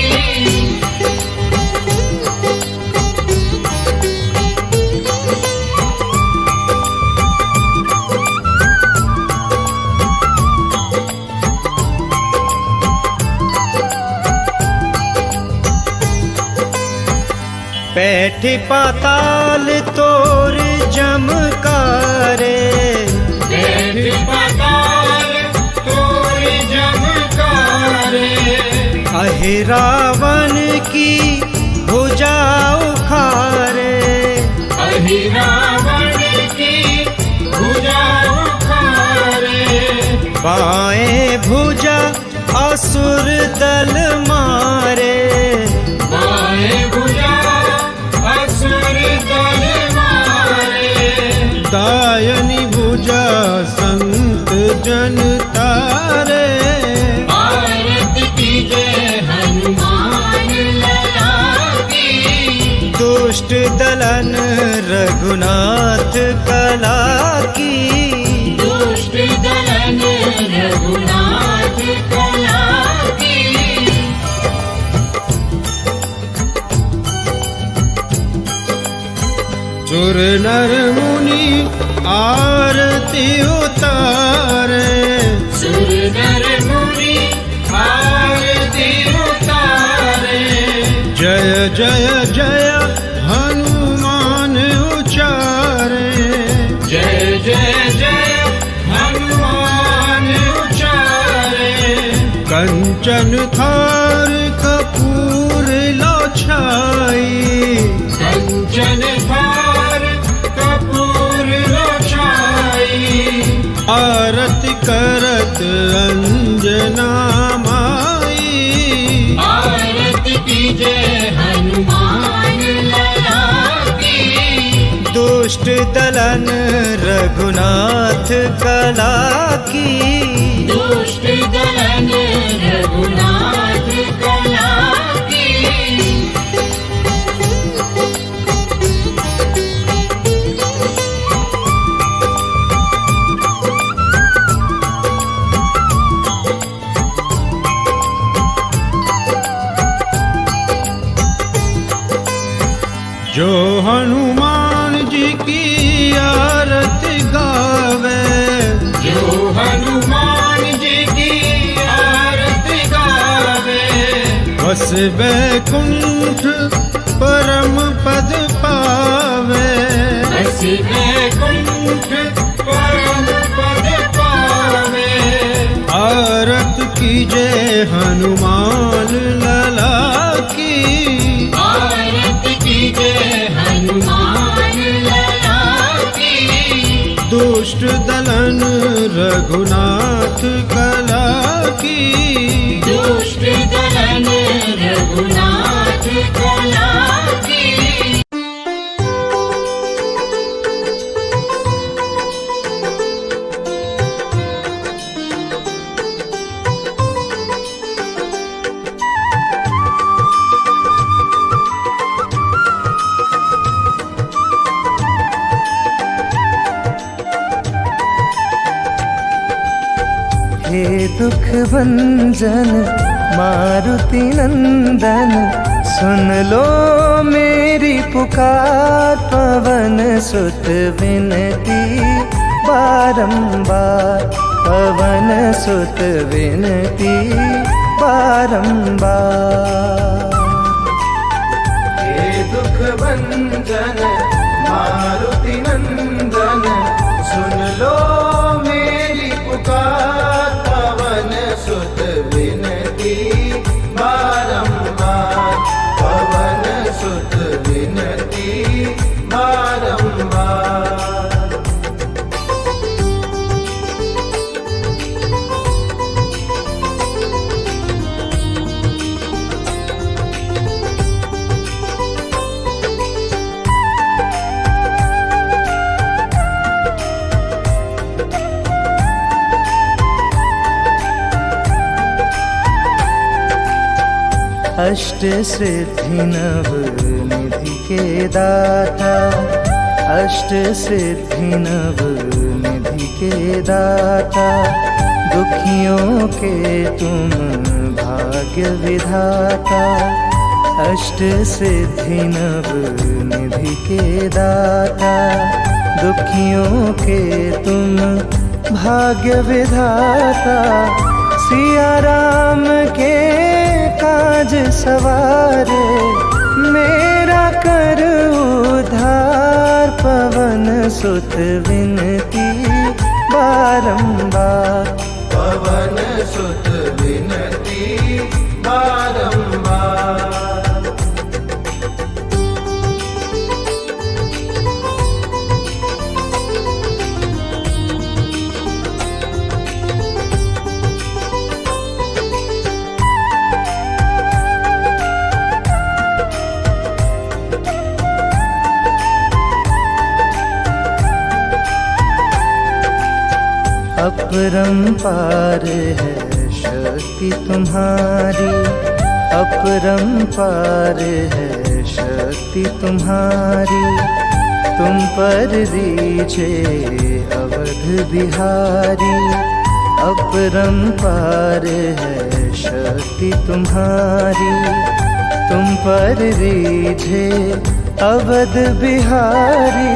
पैठ पाताल तोर जमकारे, बैठ पाताल तोर जमकारे। अहि रावण की भुजा उखारे, अहि रावण की भुजा उखारे। बाएं भुजा असुर दल मारे, बाएं भुजा असुर दल मारे। दायनी भुजा संत जन तारे, आरती कीजे हनुमान लला की। दुष्ट दलन रघुनाथ कला की, दुष्ट दलन रघुनाथ कला की। सुर नर मुनि आरती उतारे, सुर नर मुनि आरती उतारे। जय जय जय हनुमान उचारे, जय जय जय हनुमान उचारे। कंचन थार कपूर लो छाई, कंचन थार कपूर लो छाई। आरती करत अंजना माई, आरती कीजे हनुमान लला की। दुष्ट दलन रघुनाथ कला की, दुष्ट दलन रघुनाथ कला की। जो हनुमान जी की आरती गावे, जो हनुमान जी की आरती गावे। बस वैकुंठ परम पद पावे, बस वैकुंठ परम पद पावे। आरत कीजे हनुमान लला की, आरती कीजे हनुमान लला की। दुष्ट दलन रघुनाथ कला की, दुष्ट दलन रघुनाथ कला की। हे दुख भंजन मारुति नंदन, सुन लो मेरी पुकार। पवन सुत विनती बारंबार, पवन सुत विनती बारंबार। हे दुख भंजन मारुति नंदन, सुन लो मेरी पुकार। पवन सुत विनती बारंबार, पवन सुत विनती बारंबार। अष्ट सिद्धि नव निधि के दाता, अष्ट सिद्धि नव निधि के दाता, दुखियों के तुम भाग्य विधाता। अष्ट सिद्धि नव निधि के दाता, दुखियों के तुम भाग्य विधाता। सिया राम के काज सवारे, मेरा कर उद्धार। पवन सुत विनती बारंबार, पवन सुत विनती बारंबार। अपरंपार है शक्ति तुम्हारी, अपरंपार है शक्ति तुम्हारी। तुम पर दीजे अवध बिहारी, अपरंपार है शक्ति तुम्हारी। तुम पर दीजे अवध बिहारी।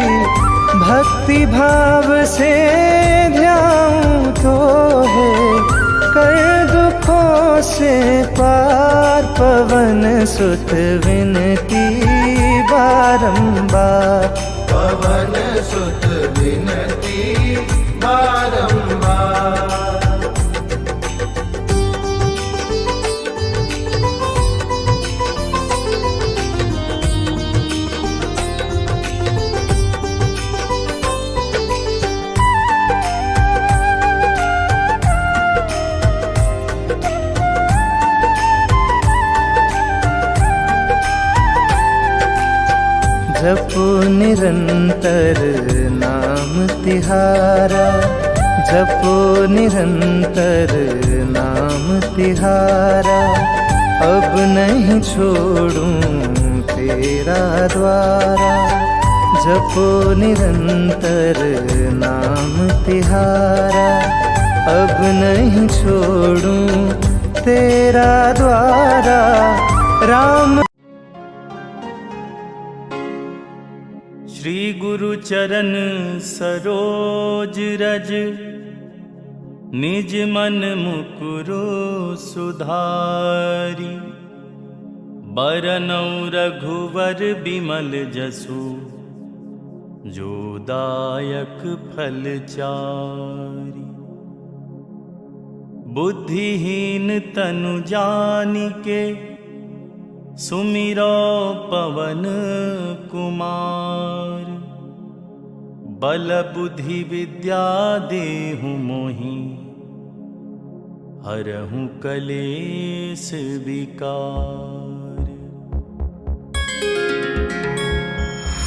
भक्ति भाव से ध्याऊं तो है कर दुखों से पार। पवन सुत विनती बारंबार, पवन सुत विनती बारंबार। जपो निरंतर नाम तिहारा, जपो निरंतर नाम तिहारा। अब नहीं छोड़ूं तेरा द्वारा, जपो निरंतर नाम तिहारा। अब नहीं छोड़ूं तेरा द्वारा। राम श्री गुरु चरण सरोज रज, निज मन मुकुरु सुधारी। बरनउँ रघुवर बिमल जसु, जो दायक फल चारि। बुद्धिहीन तनु जानिके, सुमिरो पवन कुमार। बल बुद्धि विद्या देहु मोहि, हरहु कलेश विकार।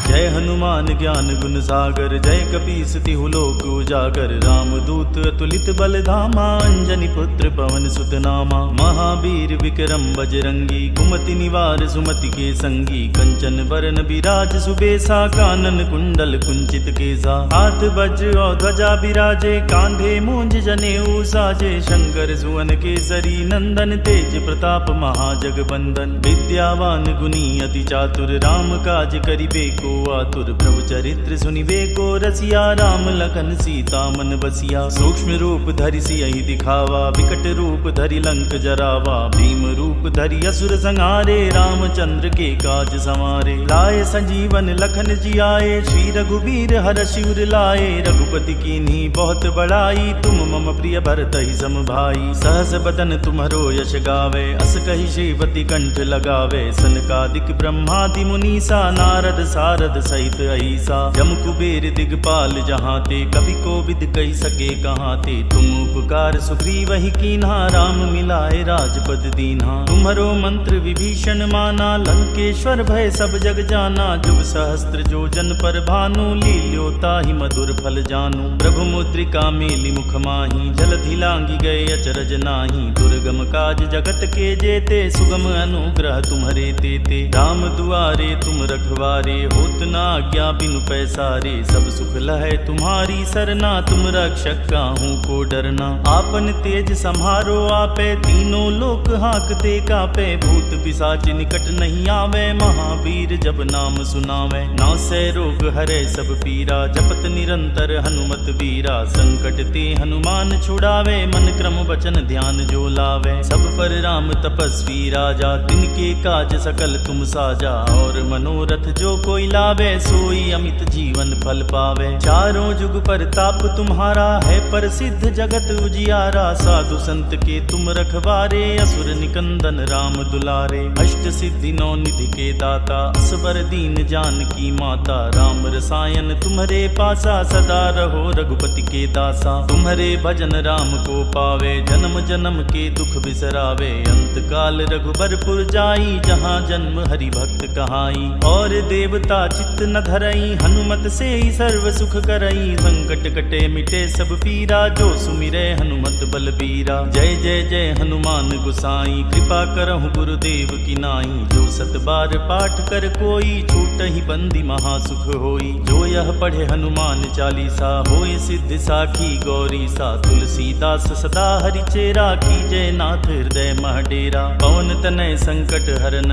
जय हनुमान ज्ञान गुण सागर, जय कपीस तिहु लोक उजागर। रामदूत अतुलित बल धामा, अंजनी पुत्र पवन सुत नामा। महावीर विक्रम बजरंगी, कुमति निवार सुमति के संगी। कंचन बरन बिराज सुबेसा, कानन कुंडल कुंचित केसा। हाथ वज्र और ध्वजा बिराजे, कांधे मूंज जनेऊ साजे। शंकर सुवन केसरी नंदन, तेज प्रताप महाजगबंदन। विद्यावान गुणी अति चातुर, राम काज करिबे को आतुर। प्रभु चरित्र सुनिबे को रसिया, राम लखन सीता मन बसिया। सूक्ष्म रूप धरि सियहि दिखावा, विकट रूप धरि लंक जरावा। भीम रूप धरि असुर संहारे, रामचंद्र के काज संवारे। लाए संजीवन लखन जियाए, श्री रघुवीर हरषि उर लाए। रघुपति कीन्ही बहुत बड़ाई, तुम मम प्रिय भरतहि सम भाई। सहस बदन तुम्हरो यश गावे, अस कहि श्रीवती कंठ लगावे। सनकादिक ब्रह्मादि मुनीसा, नारद सारद नारद सहित ऐसा जम कुबेर दिगपाल जहाँ ते, कवि को विद कही सके कहाँ ते। तुम उपकार सुग्रीव ही कीन्हा, राम मिलाए राजपद दीन्हा। तुम्हारो मंत्र विभीषण माना, लंकेश्वर भय सब जग जाना। जुग सहस्त्र जो जन पर भानु, लील्योता ही मधुर फल जानू। प्रभु मुद्रिका मेलि मुख माही, जलधि लांगी गए अचरज नाही। दुर्गम काज जगत के जेते, सुगम अनुग्रह तुम्हारे तेते। राम दुआरे तुम रखवारे, होत न आज्ञा बिनु पैसारे। सब सुख लहै तुम्हारी सरना, तुम रक्षक काहू को डरना। आपन तेज सम्हारो आपे, तीनों लोक हाँकते कापे। भूत पिशाच निकट नहीं आवे, महावीर जब नाम सुनावे। नासै रोग हरै सब पीरा, जपत निरंतर हनुमत वीरा। संकट ते हनुमान छुड़ावे, मन क्रम वचन ध्यान जो लावे। सब पर राम तपस्वी राजा, तिनके काज सकल तुम साजा। और मनोरथ जो कोई लावे, सोई अमित जीवन फल पावे। चारों जुग परताप तुम्हारा, है प्रसिद्ध जगत उजियारा। साधु संत के तुम रखवारे, असुर निकंदन राम दुलारे। अष्ट सिद्धि नौ निधि के दाता, असबर दीन जानकी माता। राम रसायन तुम्हारे पासा, सदा रहो रघुपति के दासा। तुम्हारे भजन राम को पावे, जन्म जन्म के दुख बिसरावे। अंत काल रघुबरपुर जाई, जहाँ जन्म हरि भक्त कहाई। और देवता चित्त न धरई, हनुमत से ही सर्व सुख करई। संकट कटे मिटे सब पीरा, जो सुमिरै हनुमत बलबीरा। जय जय जय हनुमान गुसाई, कृपा करहु गुरुदेव की नाई। जो सत बार पाठ कर कोई, छूट ही बंदी महासुख होई। जो यह पढ़े हनुमान चालीसा, होय सिद्धि साखी गौरी सा। तुलसीदास सदा हरि चेरा, कीजय नाथ हृदय मह डेरा। पवन तनय संकट हरन,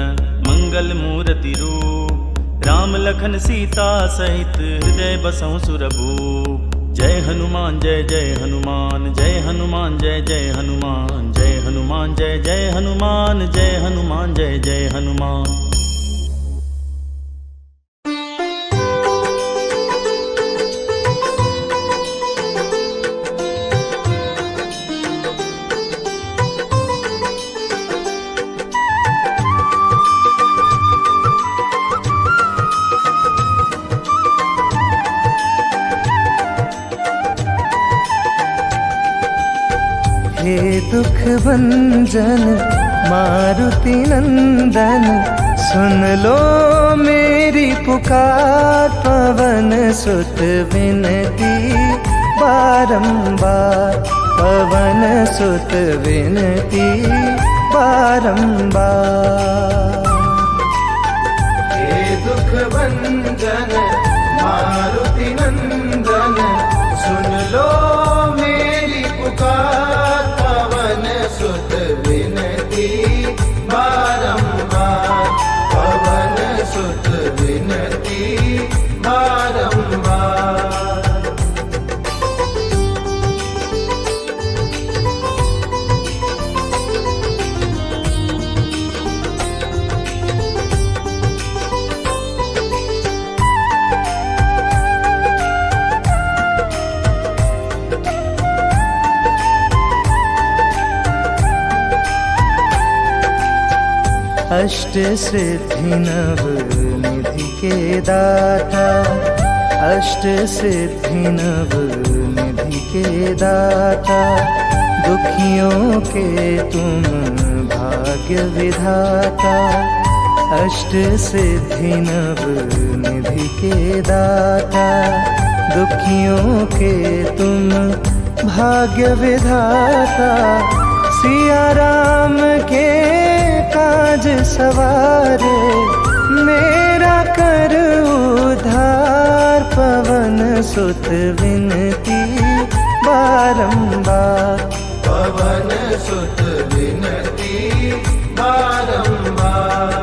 मंगल मूर्ति रूप। राम लखन सीता सहित, हृदय बसहु सुरभूप। जय हनुमान जय जय हनुमान, जय हनुमान जय जय हनुमान। जय हनुमान जय जय हनुमान, जय हनुमान जय जय हनुमान। हे दुख भंजन मारुति नंदन, सुन लो मेरी पुकार। पवन सुत विनती बारंबार, पवन सुत विनती बारंबार। हे दुख भंजन मारुति नंदन, सुन लो मेरी पुकार। पवन सुत विनती बारंबार, पवन सुत विनती बारंबार। अष्ट सिद्धि नव निधि के दाता, अष्ट सिद्धि नव निधि के दाता। दुखियों के तुम भाग्य विधाता, अष्ट सिद्धि नव निधि के दाता। दुखियों के तुम भाग्य विधाता। सिया राम के काज सवारे, मेरा कर उद्धार। पवन सुत विनती बारंबार, पवन सुत विनती बारंबार।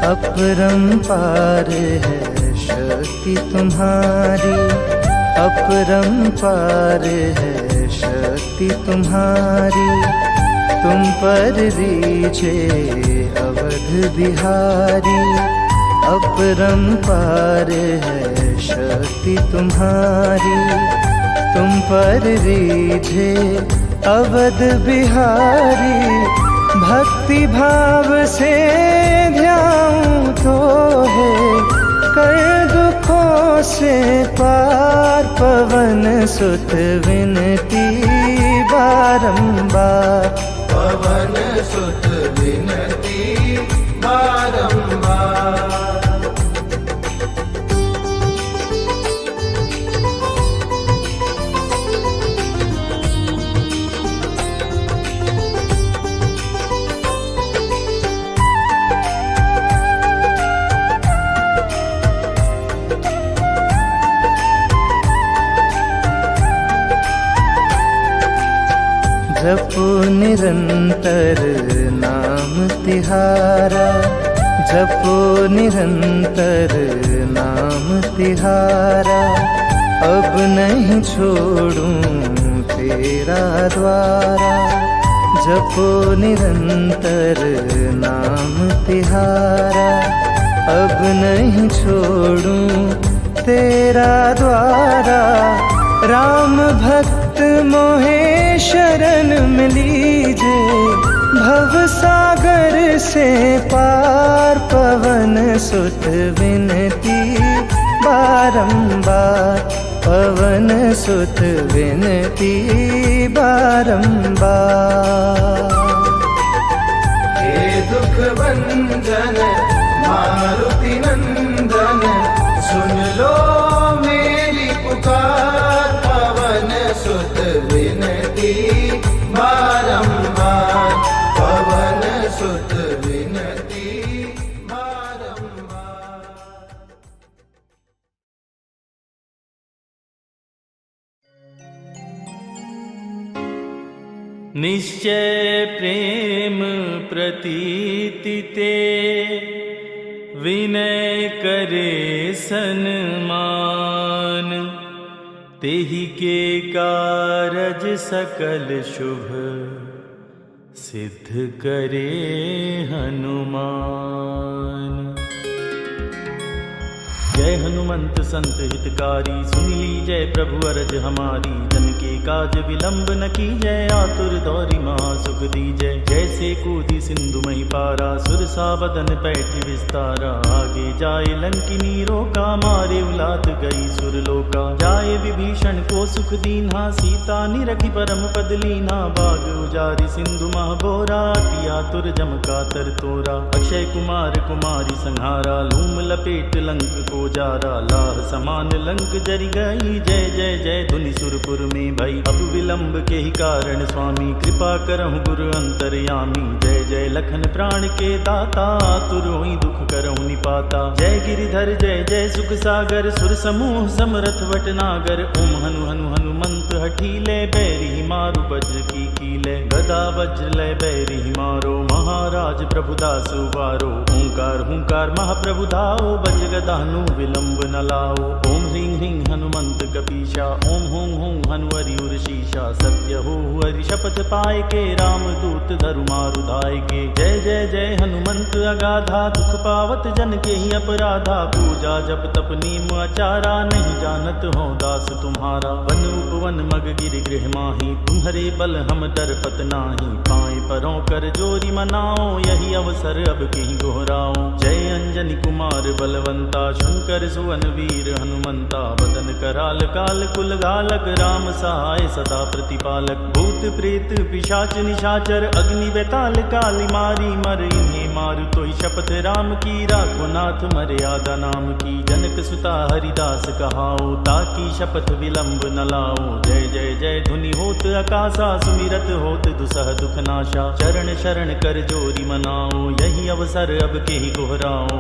अपरंपार है शक्ति तुम्हारी, अपरंपार है शक्ति तुम्हारी, तुम पर रीझे अवध बिहारी। अपरंपार है शक्ति तुम्हारी, तुम पर रीझे अवध बिहारी। भक्ति भाव से ध्याऊं तो है कर दुखों से पार। पवन सुत विनती बारंबार, पवन सुत विनती बारंबार। जपो निरंतर नाम तिहारा, जपो निरंतर नाम तिहारा। अब नहीं छोड़ूं तेरा द्वारा, जपो निरंतर नाम तिहारा। अब नहीं छोड़ूं तेरा द्वारा। राम भक्त मोहे शरण मिलीजे, भव सागर से पार। पवन सुत विनती बारंबार, पवन सुत विनती बारंबार। हे दुख भंजन मारुति नंदन, सुन लो मेरी पुकार। पवन सुत विनती बारंबार, पवन सुत विनती बारंबार। निश्चय प्रेम प्रतीति ते, विनय करे सन्मान। तेहि के कारज सकल शुभ, सिद्ध करे हनुमान। जय हनुमंत संत हितकारी, सुन लीजय प्रभु अरज हमारी। जन के काज विलंब न कीजय, आतुर दौरी महासुख दीजय। जैसे कूदी सिंधु मही पारा, सुरसा बदन पैठ विस्तारा। आगे जाए लंकिनी रोका, मारे उलाद गई सुरलोका। जाए विभीषण को सुख दीन्हा, सीता निरखी परम पद लीन्हा। बाग उजारि सिंधु महबोरा, अति आतुर जम कातर तोरा। अक्षय कुमार कुमारी संहारा, लूम लपेट लंक को जारा। लाह समान लंक जरि गई, जय जय जय धुनि सुरपुर में भई। अब विलंब के ही कारण स्वामी, कृपा करहु गुरु अंतरयामी। जय जय लखन प्राण के दाता, आतुर होई दुख करहु निपाता। जय गिरिधर जय जय सुख सागर, सुर समूह समरथ वटनागर। ओम हनु हनु हनुमंत हठीले, बैरी मारु वज्र की कीले। गदा वज्र लय बैरी मारो, महाराज प्रभुदास उबारो। ओंकार हुंकार महाप्रभु धाओ, वज्र गदा हनु विलंब न लाओ। ओम ह्रीं ह्रीं हनुमंत कपीशा, ओम हुं हुं हनुवरि उर्शीशा। सत्य हो हरि शपथ पाए के, राम दूत धरु मारु धाय के। जय जय जय हनुमंत अगाधा, दुख पावत जन के ही अपराधा। पूजा जप तप नीम आचारा, नहीं जानत हो दास तुम्हारा। वन उपवन मग गिर गृह माही, तुम्हारे बल हम डरपत नाही। पाए परों कर जोरी मनाओ, यही अवसर अब कहीं दोहराओ। जय अंजनी कुमार बलवंता, शंकर सुवन वीर हनुमंता। बदन कराल काल कुल घालक, राम सहाय सदा प्रतिपालक। भूत प्रेत पिशाच निशाचर, अग्नि बेताल काली मारी। मर इन्हें मारु तोहि शपथ राम की, राखो नाथ मर्यादा नाम की। जनक सुता हरिदास कहाओ, ताकी शपथ विलंब न लाओ। जय जय जय धुनि होत आकाशा, सुमिरत होत दुसह दुख नाशा। चरण शरण कर जोरी मनाओ, यही अवसर अब के ही दोहराओ।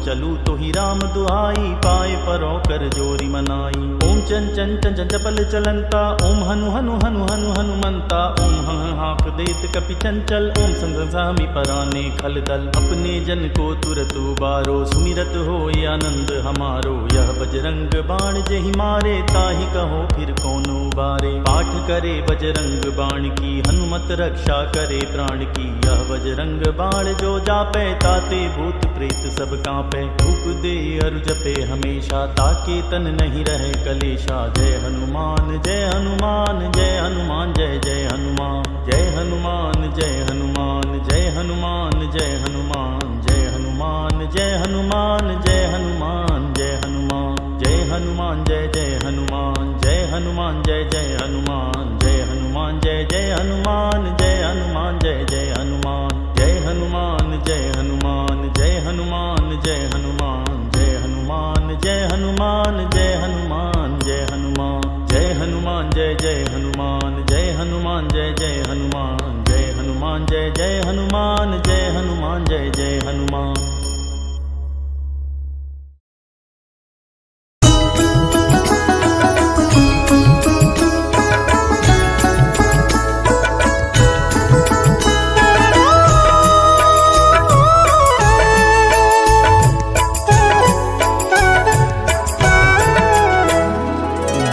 चलू तो ही राम दुहाई, पाए परो कर जोरी मनाई। ओम चन चन चन चन चपल चलंता, ओम हनु हनु हनु हनु हनुमंता, ओम हं हाक देत कपि चंचल, ओम संग सामी पराने खल दल। अपने जन को तुरत उबारो, सुमिरत हो आनंद हमारो। यह बजरंग बाण जेहि मारे, ताहि कहो फिर कौन उबारे। पाठ करे बजरंग बाण की, हनुमत रक्षा करे प्राण की। यह बजरंग बाण जो जापै, ताते भूत प्रेत सब कांपै। धूप दे अरु जपे हमेशा, ताके तन नहीं रहे कलेशा। जय हनुमान जय हनुमान जय हनुमान जय जय हनुमान। जय हनुमान जय हनुमान जय हनुमान जय हनुमान। जय हनुमान जय हनुमान जय हनुमान जय हनुमान। जय हनुमान जय जय हनुमान जय हनुमान जय जय हनुमान। जय हनुमान जय जय हनुमान जय हनुमान जय जय हनुमान। जय हनुमान जय हनुमान जय हनुमान जय हनुमान। जय हनुमान जय हनुमान जय हनुमान जय हनुमान। जय हनुमान जय जय हनुमान जय हनुमान जय जय हनुमान। जय हनुमान जय जय हनुमान जय हनुमान जय जय हनुमान।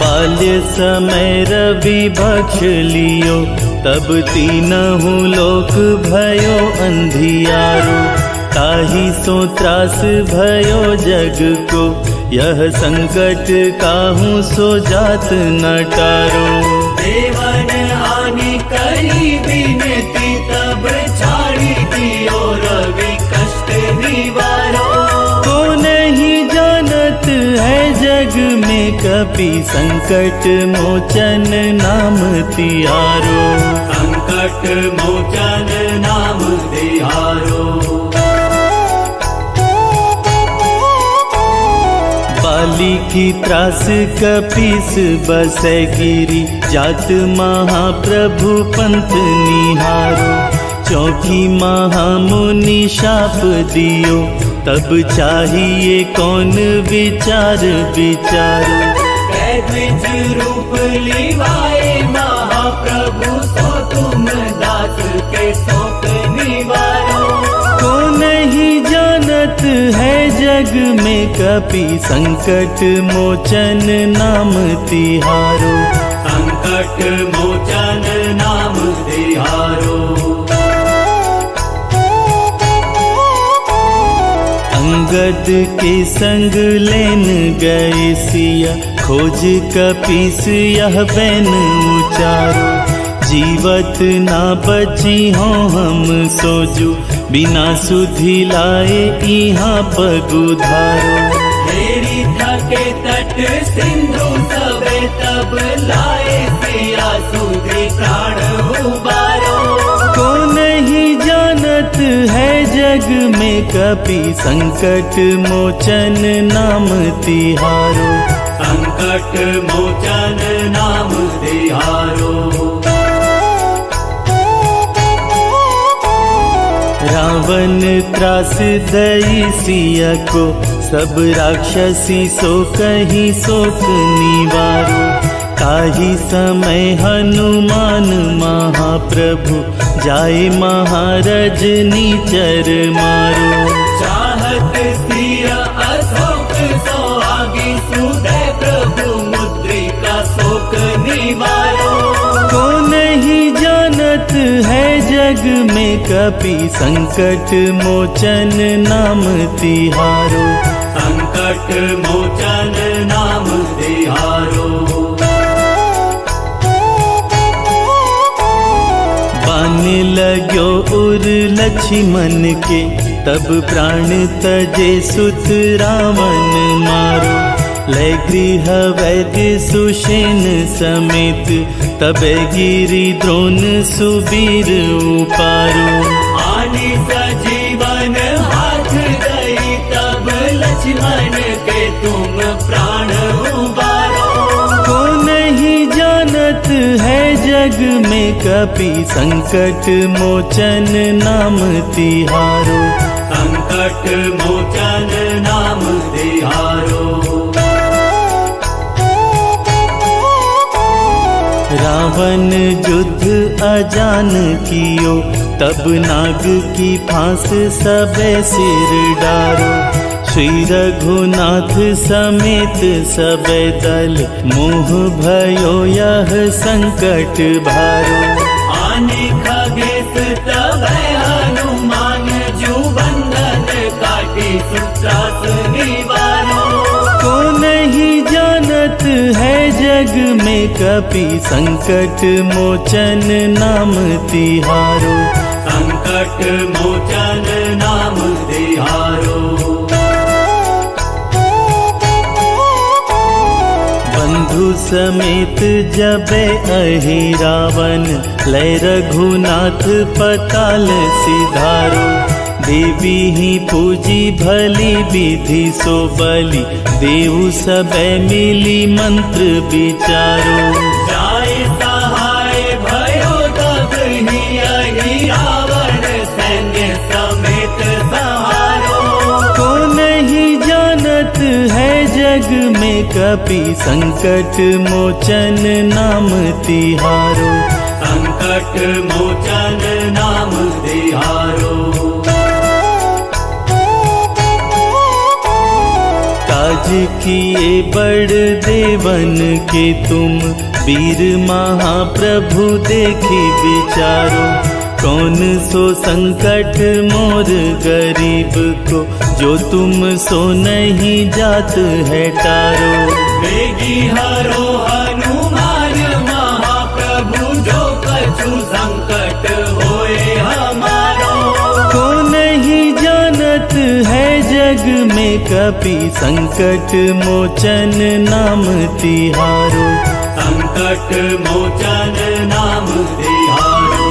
बाल्य समय रवि भक्ष लियो, तब तीनहु लोक भयो अंधियारो। ताहि सो त्रास भयो जग को, यह संकट काहू सो जात न टारो। देवन आने करी विनती, तब छाड़ी दियो रवि कष्ट निवारो। को नहीं जानत है जग में, कपि संकट मोचन नाम तिहारो। संकट मोचन नाम तिहारो। बाली की त्रास कपीस बसै गिरी, जात महाप्रभु पंथ निहारो। चौकी महामुनि शाप दियो, तब चाहिए कौन विचार विचारो। द्विज रूप लिवाए महाप्रभु, सो तुम दास के शोक निवारो। को नहीं जानत है जग में, कपि संकट मोचन नाम तिहारो। संकट मोचन नाम तिहारो। अंगद के संग लेन गए सिया, खोज कपीस यह बैन उचारो। जीवत ना बची हो हम सोजू, बिना सुधि लाए यहाँ पगुधारो। मेरी थके तट सिंधु सबे, तब लाए सिया सुधि प्राण उबारो। को नहीं जानत है जग में, कपि संकट मोचन नाम तिहारो। संकट मोचन नाम तिहारो। रावण त्रास दई सिया को, सब राक्षसी सो कहीं शोक निवारो। ताहि समय हनुमान महाप्रभु, जाए महाराज नीचर मारो। चाहत सिया अशोक सोहागी, सुदय प्रभु मुद्रिका शोक निवारो। को नहीं जानत है जग में, कपि संकट मोचन नाम तिहारो। संकट मोचन नाम तिहारो। बाने लाग्यो उर लक्ष्मण के, तब प्राण तजे सुत रावण मारो। लय गृह वैद्य सुषेण समेत, तब गिरि द्रोण सुबीर उपारो। आनि सजीवन हाथ गई, तब लक्ष्मण के तुम प्राण उबारो। को नहीं जानत है जग में, कपि संकट मोचन नाम तिहारो। संकट संकट मोचन नाम तिहारो। रावण युद्ध अजान कियो, तब नाग की फांस सबे सिर डारो। श्री रघुनाथ समेत सबे दल, मोह भयो यह संकट भारो। आने खगेश तबै हनुमान, जो बंधन काटी सुत्रास निवारो। को नहीं जानत है जग में कपि, संकट मोचन नाम तिहारो। संकट मोचन नाम तिहारो। बंधु समेत जबे अहि रावण, लय रघुनाथ पताल सिधारो। देवी ही पूजी भली विधि सो बलि, देव सबे मिली मंत्र विचारो। जाय सहाय भयो तब ही अहि रावण, सैन्य समेत सहारो। को नहीं जानत है जग में कपि, संकट मोचन नाम तिहारो। संकट मोचन नाम तिहारो। काज किए बड़ देवन के तुम, वीर महाप्रभु देखी विचारो। कौन सो संकट मोर गरीब को, जो तुम सो नहीं जात है टारो। वेगी हरो हनुमान महाप्रभु, जो कछु संकट होए हमारो। को नहीं जानत है जग में कपि, संकट मोचन नाम तिहारो। संकट मोचन नाम तिहारो।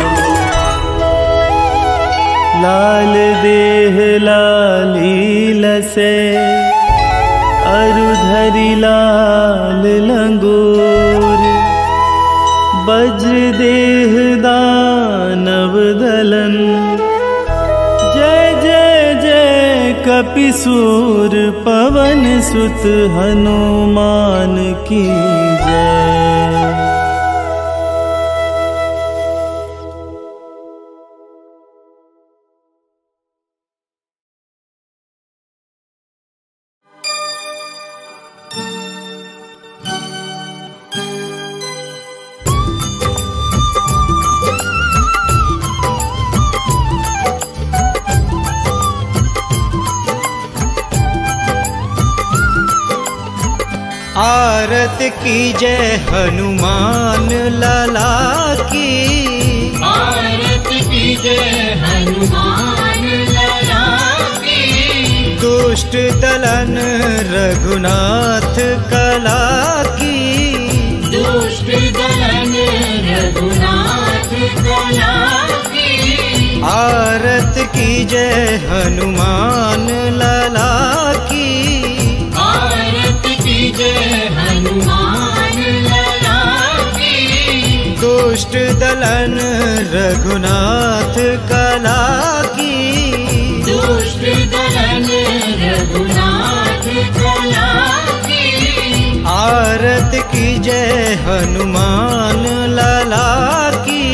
लाल देह लाली लसे, अरुधरि लाल लंगूर। वज्र देह दानव दलन, जय जय जय कपिसूर। पवन सुत हनुमान की जय। आरत कीजय हनुमान लला की। आरत कीजय हनुमान लला की। दुष्ट दलन रघुनाथ कला की। दुष्ट दलन रघुनाथ कला की। आरत कीजय हनुमान लला की। आरत कीजय हनुमान लला की। दुष्ट दलन रघुनाथ कला की। दुष्ट दलन रघुनाथ कला की। आरत कीजय हनुमान लला की।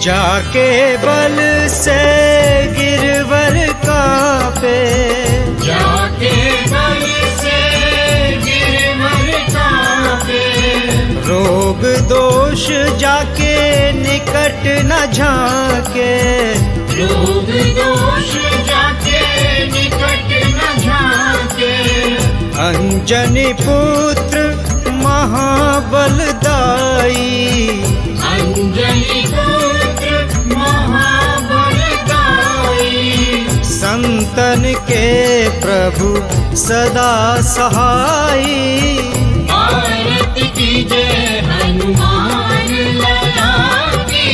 जाके बल से गिरवर कांपे। जाके बल से गिरवर कांपे। रोग दोष जाके निकट न झांके। रोग दोष जाके निकट न झांके। अंजनी पुत्र महाबलदाई। अंजनी पुत्र महाबलदाई। संतन के प्रभु सदा सहाई। आरत कीजय हनुमान लला की।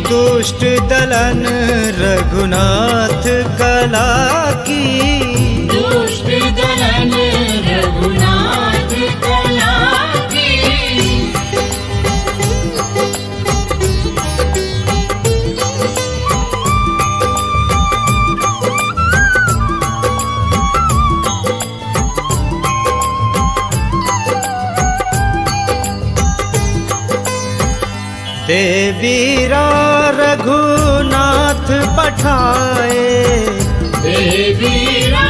दुष्ट दलन रघुनाथ कला की। दुष्ट दलन रघुनाथ कला की। हे वीरा रघुनाथ पठाए, देवीरा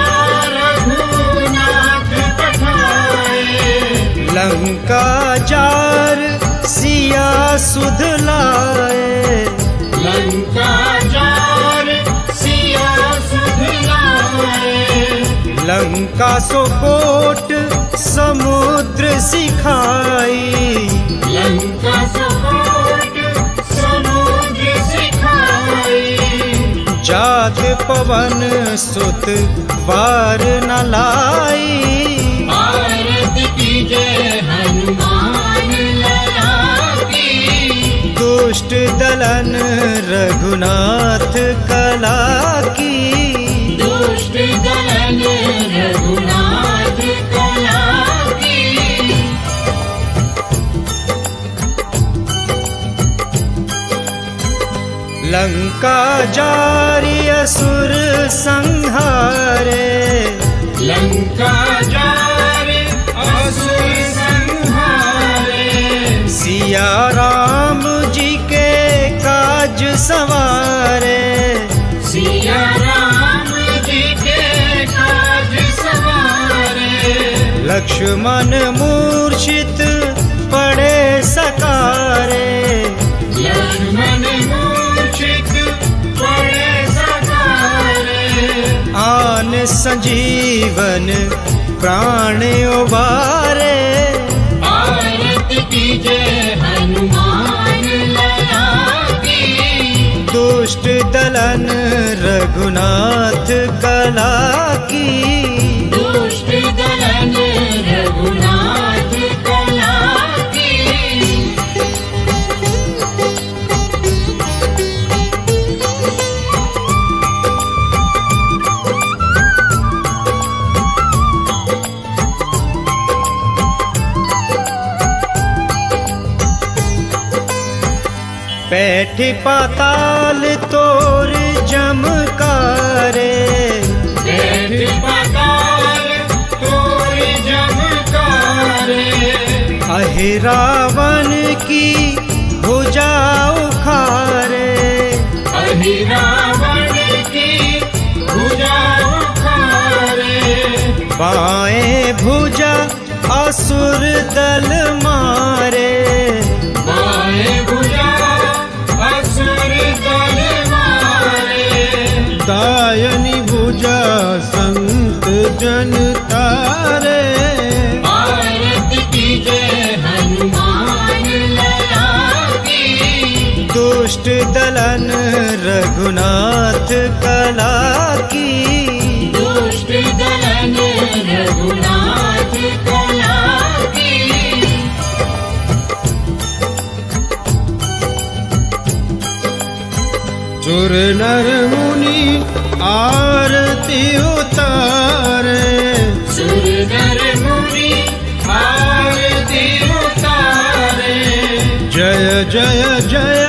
रघुनाथ पठाए, लंका जार सिया सुध लाए, लंका जार सिया सुध लाए, लंका सोकोट समुद्र सिखाई, लंका सपोट समुद्र सिखाई, जात पवन सुत वार न लाई, आरती कीजय हनुमान लला की, दुष्ट दलन रघुनाथ कला की, दुष्ट दलन रघुनाथ कला की, लंका जारी असुर संहारे, लंका जार असुर संहारे, सिया राम जी के काज सवारे, सिया राम जी के काज सवारे, लक्ष्मण मूर्छित पड़े सकारे, लक्ष्मण मूर्छित पड़े सकारे, आन संजीवन प्राण उबारे, आरती कीजय हनुमान लला की, दुष्ट दलन रघुनाथ कला की, दुष्ट दलन रघुनाथ कला की, बैठी पाताल तोर जमकारे, बैठ पाताल तोर जमकारे, अहि रावण की भुजा उखारे, अहि रावण की भुजा उखारे, बाएं भुजा असुर दल मारे, बाएं भुजा असुर दल मारे, दायनी भुजा संत जन तारे, आरती कीजय हनुमान लला की, दुष्ट दलन रघुनाथ कला की, दुष्ट दलन रघुनाथ कला की, सुर नर मुनि आरती उतारे, सुर नर मुनि आरती उतारे, जय जय जय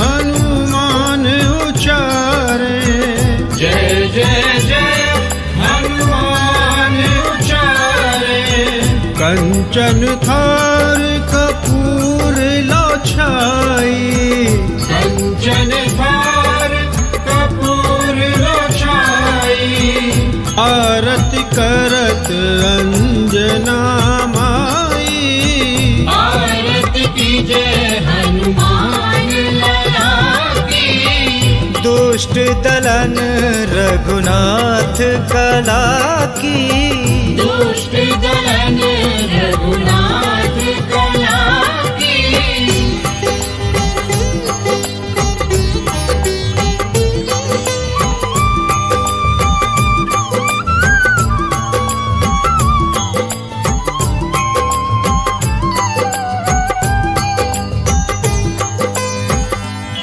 हनुमान उचारे, जय जय जय हनुमान उचारे, कंचन थार कपूर लौछाई, कंचन थार कपूर लोछाई, आरती करत अंजना माई, आरती कीजय हनुमान लला की, दुष्ट दलन रघुनाथ कला की, दुष्ट दलन रघुनाथ कला की,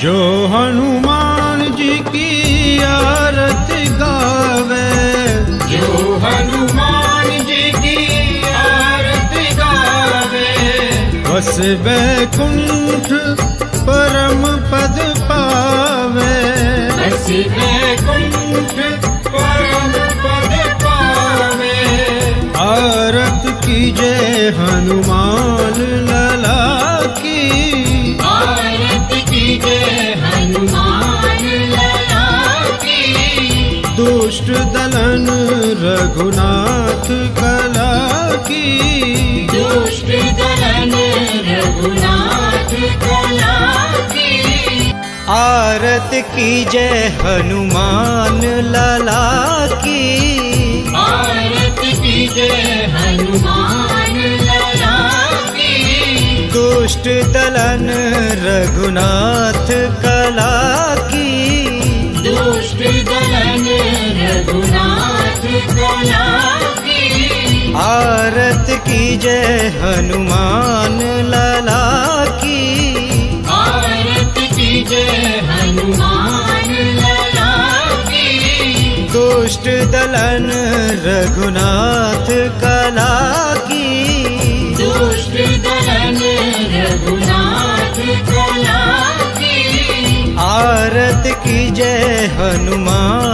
जो हनुमान जी की आरती गावे, जो हनुमान जी की आरती गावे, बस बैकुंठ परम पद पावे, बस बैकुंठ परम पद पावे, आरती कीजय हनुमान लला की, आरती दुष्ट दलन रघुनाथ कला की दुष्ट दलन रघुनाथ कला की आरत कीजय हनुमान लला की आरत कीजय हनुमान लला की दुष्ट दलन रघुनाथ कला की दुष्ट दलन रघुनाथ कला की आरत कीजय हनुमान लला की आरत कीजय हनुमान लला की दुष्ट दलन रघुनाथ कला की दुष्ट दलन रघुनाथ कला की आरत कीजय हनुमान